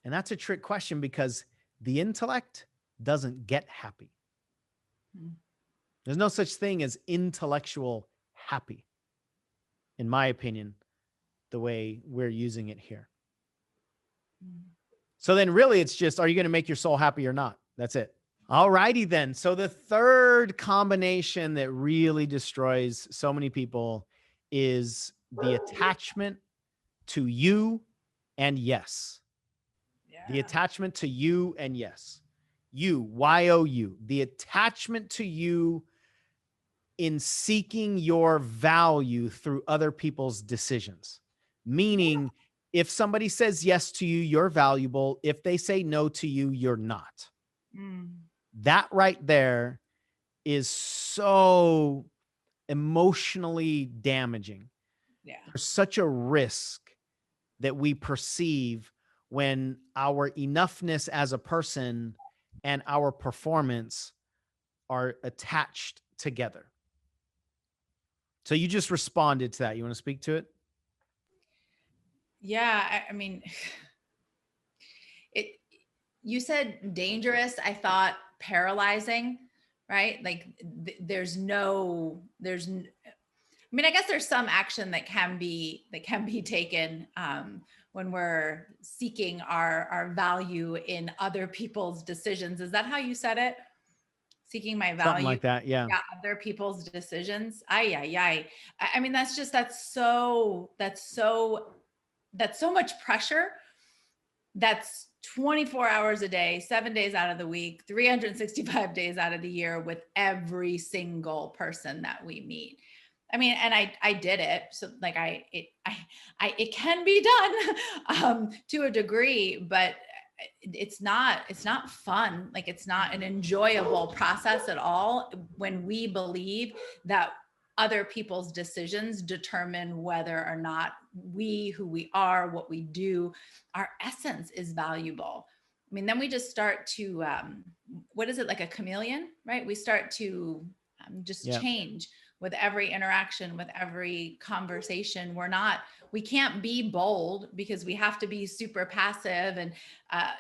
And that's a trick question, because the intellect doesn't get happy. Mm. There's no such thing as intellectual happy, in my opinion, the way we're using it here. Mm. So then really it's just, are you going to make your soul happy or not? That's it. All righty then. So the third combination that really destroys so many people is the attachment to you and yes. The Yeah. attachment to you and yes. You, Y-O-U. The attachment to you in seeking your value through other people's decisions. Meaning, if somebody says yes to you, you're valuable. If they say no to you, you're not. Mm. That right there is so emotionally damaging. Yeah. There's such a risk that we perceive when our enoughness as a person and our performance are attached together. So you just responded to that. You want to speak to it? Yeah. I mean, it, you said dangerous. I thought paralyzing, right? Like I mean, I guess there's some action that can be taken when we're seeking our value in other people's decisions. Is that how you said it? Seeking my Something value, like that. Yeah. yeah, other people's decisions. Ay, ay, ay. I mean, that's so much pressure. That's 24 hours a day, 7 days out of the week, 365 days out of the year with every single person that we meet. I mean, and I did it. So like it can be done to a degree, but it's not fun. Like it's not an enjoyable process at all when we believe that other people's decisions determine whether or not who we are, what we do, our essence is valuable. I mean, then we just start to, what is it, like a chameleon, right? We start to just Yeah. change. with every interaction, with every conversation. We can't be bold because we have to be super passive and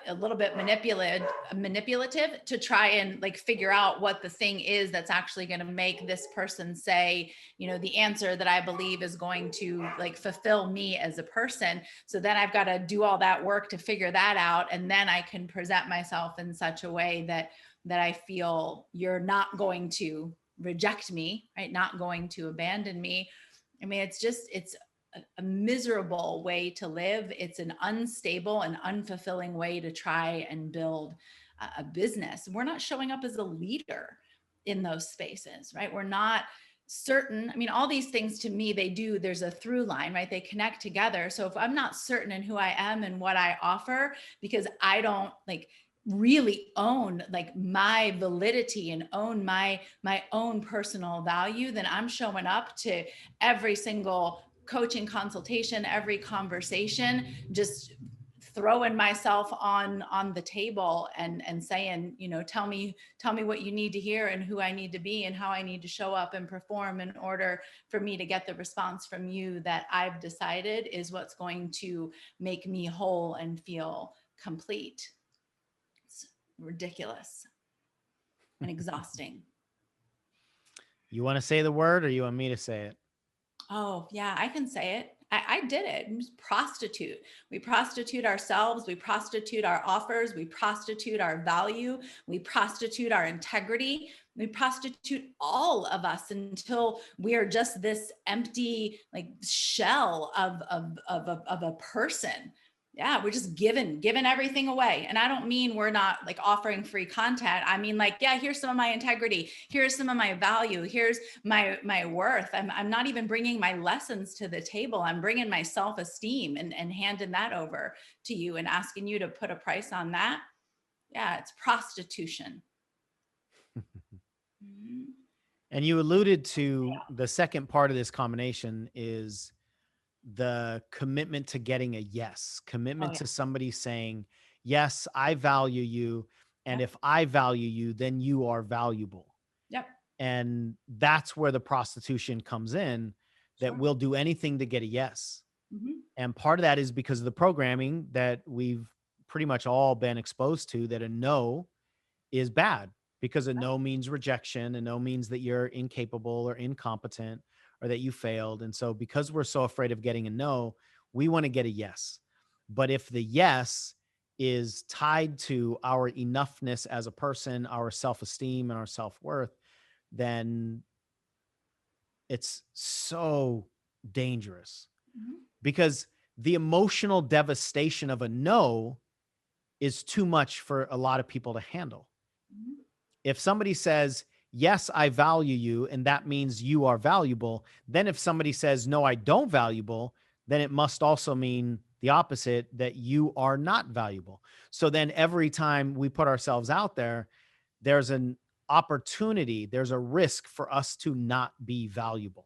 a little bit manipulative to try and like figure out what the thing is that's actually going to make this person say, the answer that I believe is going to like fulfill me as a person. So then I've got to do all that work to figure that out. And then I can present myself in such a way that I feel you're not going to reject me, right? Not going to abandon me. I mean, it's a miserable way to live. It's an unstable and unfulfilling way to try and build a business. We're not showing up as a leader in those spaces, right? We're not certain. I mean, all these things to me, there's a through line, right? They connect together. So if I'm not certain in who I am and what I offer, because I don't like really own like my validity and own my own personal value, then I'm showing up to every single coaching consultation, every conversation, just throwing myself on the table and saying, tell me what you need to hear and who I need to be and how I need to show up and perform in order for me to get the response from you that I've decided is what's going to make me whole and feel complete. It's ridiculous and exhausting. You want to say the word or you want me to say it? Oh, yeah, I can say it. I did it. Prostitute. We prostitute ourselves. We prostitute our offers. We prostitute our value. We prostitute our integrity. We prostitute all of us until we are just this empty, like shell of a person. Yeah, we're just giving everything away. And I don't mean we're not like offering free content. I mean, like, yeah, here's some of my integrity. Here's some of my value. Here's my worth. I'm not even bringing my lessons to the table. I'm bringing my self-esteem and handing that over to you and asking you to put a price on that. Yeah, it's prostitution. Mhm. And you alluded to the second part of this combination is the commitment to getting a yes, Oh commitment yeah. to somebody saying, yes, I value you. And Yep. if I value you, then you are valuable. Yep. And that's where the prostitution comes in, that Sure. we'll do anything to get a yes. Mm-hmm. And part of that is because of the programming that we've pretty much all been exposed to, that a no is bad, because a no means rejection. A no means that you're incapable or incompetent or that you failed. And so because we're so afraid of getting a no, we want to get a yes. But if the yes is tied to our enoughness as a person, our self-esteem and our self-worth, then it's so dangerous, Mm-hmm. because the emotional devastation of a no is too much for a lot of people to handle. Mm-hmm. If somebody says, yes, I value you, and that means you are valuable, then if somebody says, no, I don't valuable, then it must also mean the opposite, that you are not valuable. So then every time we put ourselves out there, there's an opportunity, there's a risk for us to not be valuable.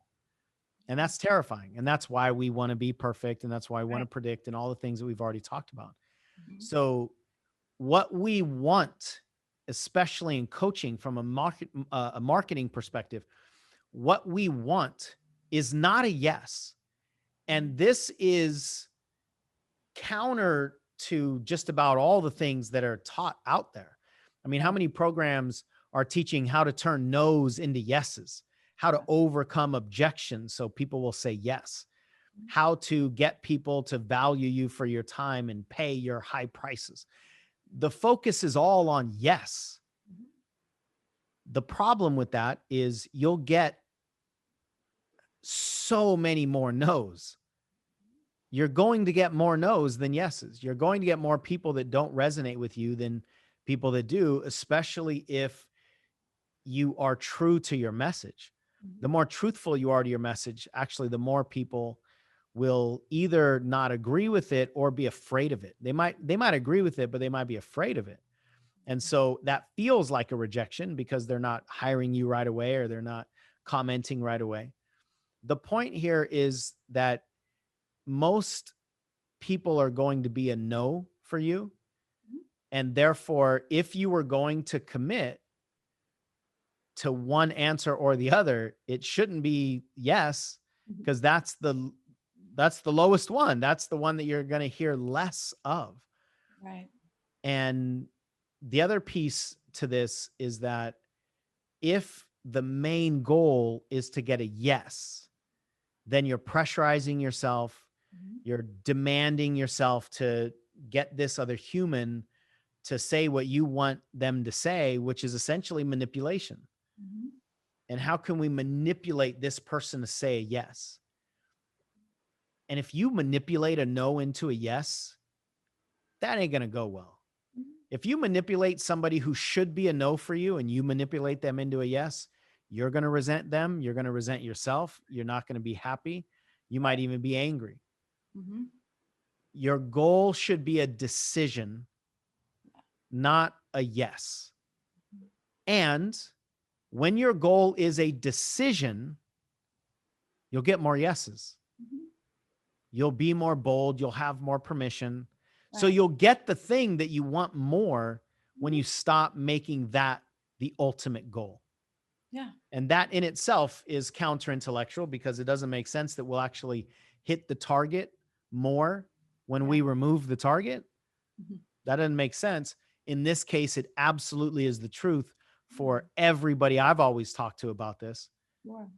And that's terrifying. And that's why we want to be perfect. And that's why we want to Right. predict and all the things that we've already talked about. Mm-hmm. So what we want, especially in coaching from a marketing perspective, what we want is not a yes. And this is counter to just about all the things that are taught out there. I mean, how Yeah. many programs are teaching how to turn no's into yeses, how to overcome objections so people will say yes, how to get people to value you for your time and pay your high prices? The focus is all on yes. Mm-hmm. The problem with that is you'll get so many more no's. You're going to get more no's than yeses. You're going to get more people that don't resonate with you than people that do, especially if you are true to your message. The Mm-hmm. more truthful you are to your message, actually, the more people will either not agree with it or be afraid of it. They might agree with it, but they might be afraid of it. And so that feels like a rejection because they're not hiring you right away or they're not commenting right away. The point here is that most people are going to be a no for you. And therefore, if you were going to commit, to one answer or the other, it shouldn't be yes, Mhm. because that's the lowest one. That's the one that you're going to hear less of. Right. And the other piece to this is that if the main goal is to get a yes, then you're pressurizing yourself, Mhm. you're demanding yourself to get this other human to say what you want them to say, which is essentially manipulation. Mhm. And how can we manipulate this person to say a yes? And if you manipulate a no into a yes, that ain't going to go well. Mhm. If you manipulate somebody who should be a no for you and you manipulate them into a yes, you're going to resent them. You're going to resent yourself. You're not going to be happy. You might Right. even be angry. Mhm. Your goal should be a decision, not a yes. Mhm. And when your goal is a decision, you'll get more yeses. Mhm. You'll be more bold. You'll have more permission. So Right. you'll get the thing that you want more when Mhm. you stop making that the ultimate goal. Yeah. And that in itself is counter intellectual, because it doesn't make sense that we'll actually hit the target more when Yeah. we remove the target. Mhm. That doesn't make sense. In this case, it absolutely is the truth Mhm. for everybody I've always talked to about this. Sure.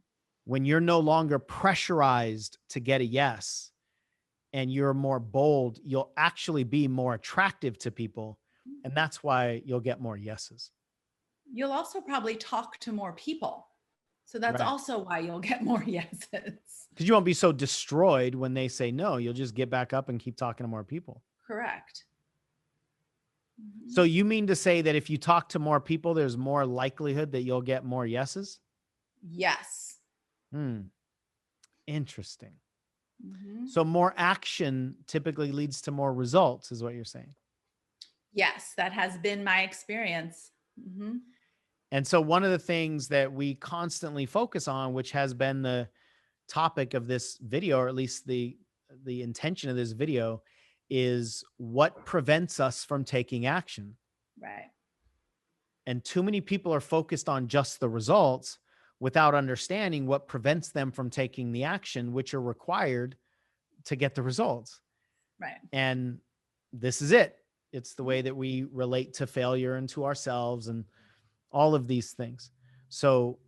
When you're no longer pressurized to get a yes and you're more bold, you'll actually be more attractive to people. Mhm. And that's why you'll get more yeses. You'll also probably talk to more people. So that's Right. also why you'll get more yeses. Because you won't be so destroyed when they say no. You'll just get back up and keep talking to more people. Correct. So Mhm. you mean to say that if you talk to more people, there's more likelihood that you'll get more yeses? Yes. Hmm. Interesting. Mhm. So more action typically leads to more results, is what you're saying. Yes, that has been my experience. Mhm. And so one of the things that we constantly focus on, which has been the topic of this video, or at least the intention of this video, is what prevents us from taking action. Right. And too many people are focused on just the results without understanding what prevents them from taking the action, which are required to get the results. Right. And this is it. It's the Mhm. way that we relate to failure and to ourselves and all of these things. So,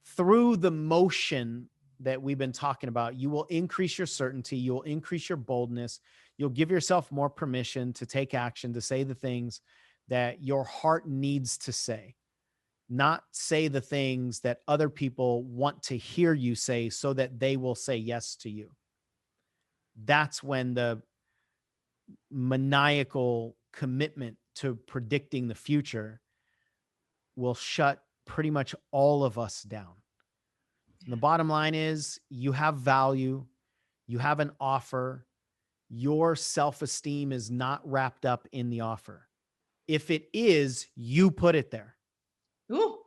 through the motion that we've been talking about, you will increase your certainty, you'll increase your boldness, you'll give yourself more permission to take action, to say the things that your heart needs to say, not say the things that other people want to hear you say so that they will say yes to you. That's when the maniacal commitment to predicting the future will shut pretty much all of us down. And the Yeah. bottom line is you have value, you have an offer. Your self esteem is not wrapped up in the offer. If it is, you put it there. Ooh,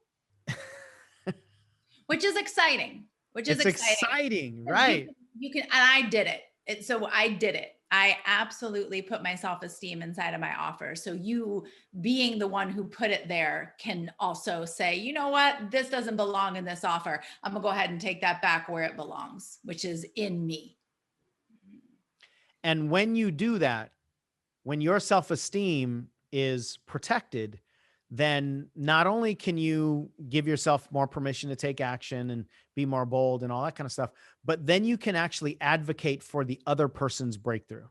which is exciting. Which is It's exciting exciting, because right? you can, and I did it. So I did it. I absolutely put my self-esteem inside of my offer. So you being the one who put it there can also say, you know what, this doesn't belong in this offer. I'm gonna go ahead and take that back where it belongs, which is in me. And when you do that, when your self esteem is protected, then not only can you give yourself more permission to take action and be more bold and all that kind of stuff, but then you can actually advocate for the other person's breakthrough,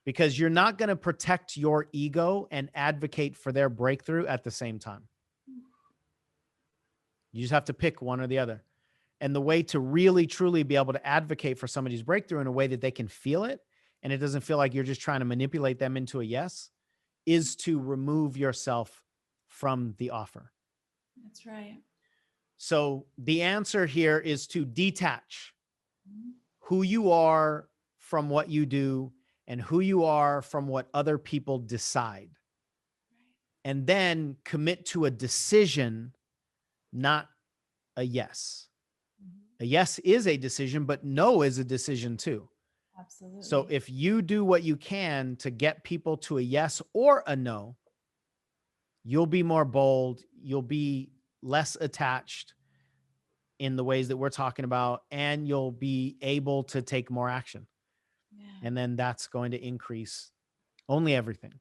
because you're not going to protect your ego and advocate for their breakthrough at the same time. You just have to pick one or the other. And the way to really truly be able to advocate for somebody's breakthrough in a way that they can feel it and it doesn't feel like you're just trying to manipulate them into a yes is to remove yourself from the offer. That's right. So the answer here is to detach Mhm. who you are from what you do and who you are from what other people decide. And then commit to a decision, not a yes. Mhm. A yes is a decision, but no is a decision too. So Absolutely. if you do what you can to get people to a yes or a no, you'll be more bold. You'll be less attached in the ways that we're talking about, and you'll be able to take more action. Yeah. And then that's going to increase only everything.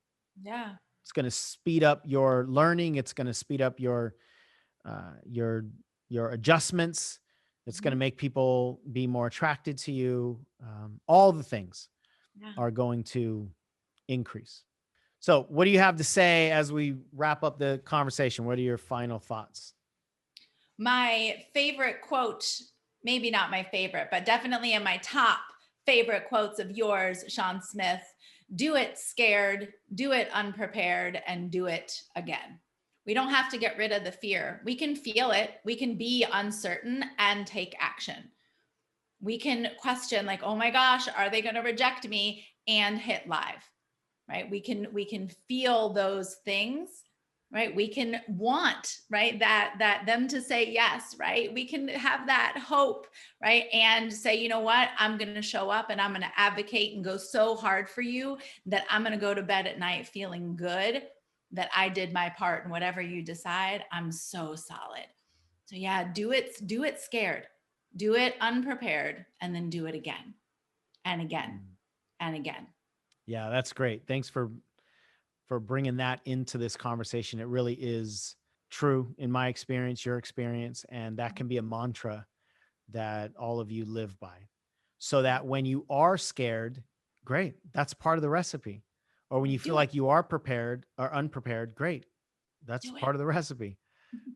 Yeah. It's going to speed up your learning. It's going to speed up your adjustments. It's going to make people be more attracted to you. All the things are going to increase. So what do you have to say as we wrap up the conversation? What are your final thoughts? My favorite quote, maybe not my favorite, but definitely in my top favorite quotes of yours, Sean Smith: do it scared, do it unprepared, and do it again. We don't have to get rid of the fear. We can feel it. We can be uncertain and take action. We can question, like, oh my gosh, are they going to reject me, and hit live, right? We can feel those things, right? We can want, right, that them to say yes, right? We can have that hope, right? And say, you know what, I'm going to show up and I'm going to advocate and go so hard for you that I'm going to go to bed at night feeling good that I did my part, and whatever you decide, I'm so solid. So yeah, do it scared, do it unprepared, and then do it again and again and again. Yeah, that's great. Thanks for bringing that into this conversation. It really is true in my experience, your experience, and that can be a mantra that all of you live by. So that when you are scared, great, that's part of the recipe. Or when you feel like you are prepared or unprepared, great, that's part of the recipe.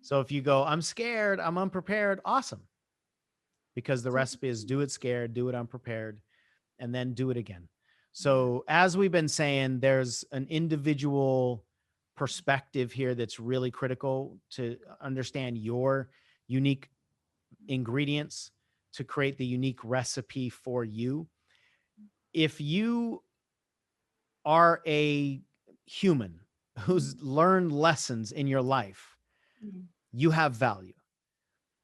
So if you go, I'm scared, I'm unprepared, awesome. Because the recipe is do it scared, do it unprepared, and then do it again. So as we've been saying, there's an individual perspective here that's really critical to understand your unique ingredients to create the unique recipe for you. If you are a human who's learned lessons in your life, you have value.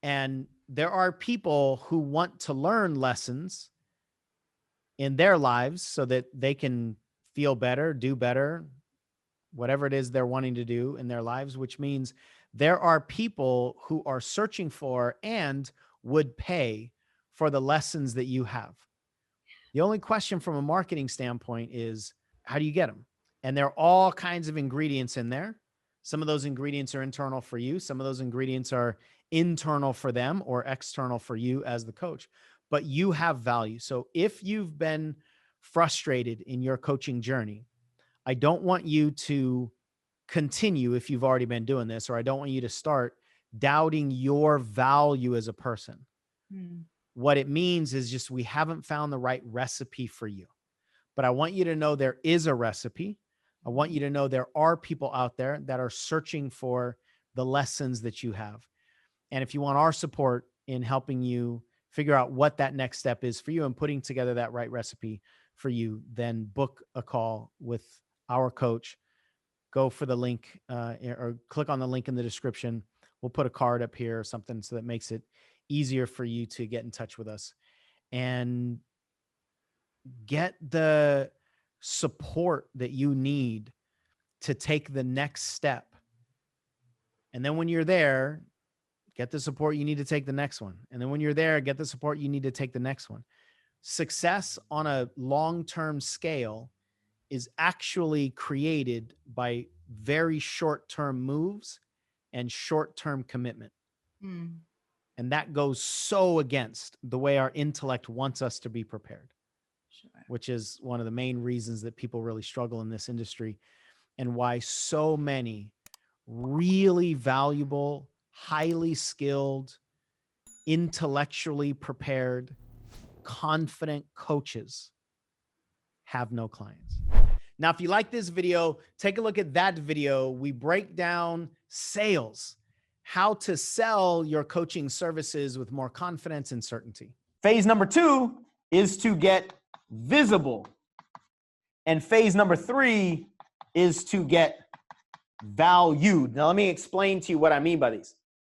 And there are people who want to learn lessons in their lives so that they can feel better, do better, whatever it is they're wanting to do in their lives, which means there are people who are searching for and would pay for the lessons that you have. The only question from a marketing standpoint is, how do you get them? And there are all kinds of ingredients in there. Some of those ingredients are internal for you. Some of those ingredients are internal for them or external for you as the coach, but you have value. So if you've been frustrated in your coaching journey, I don't want you to continue if you've already been doing this, or I don't want you to start doubting your value as a person. What it means is just we haven't found the right recipe for you. But I want you to know there is a recipe. I want you to know there are people out there that are searching for the lessons that you have. And if you want our support in helping you figure out what that next step is for you and putting together that right recipe for you, then book a call with our coach. Go for the link or click on the link in the description. We'll put a card up here or something so that makes it easier for you to get in touch with us and get the support that you need to take the next step. And then when you're there, get the support you need to take the next one. And then when you're there, get the support you need to take the next one. Success on a long-term scale is actually created by very short-term moves and short-term commitment. And that goes so against the way our intellect wants us to be prepared, which is one of the main reasons that people really struggle in this industry and why so many really valuable, highly skilled, intellectually prepared, confident coaches have no clients. Now, if you like this video, take a look at that video. We break down sales, how to sell your coaching services with more confidence and certainty. Phase number 2 is to get visible. And phase number 3 is to get valued. Now, let me explain to you what I mean by these.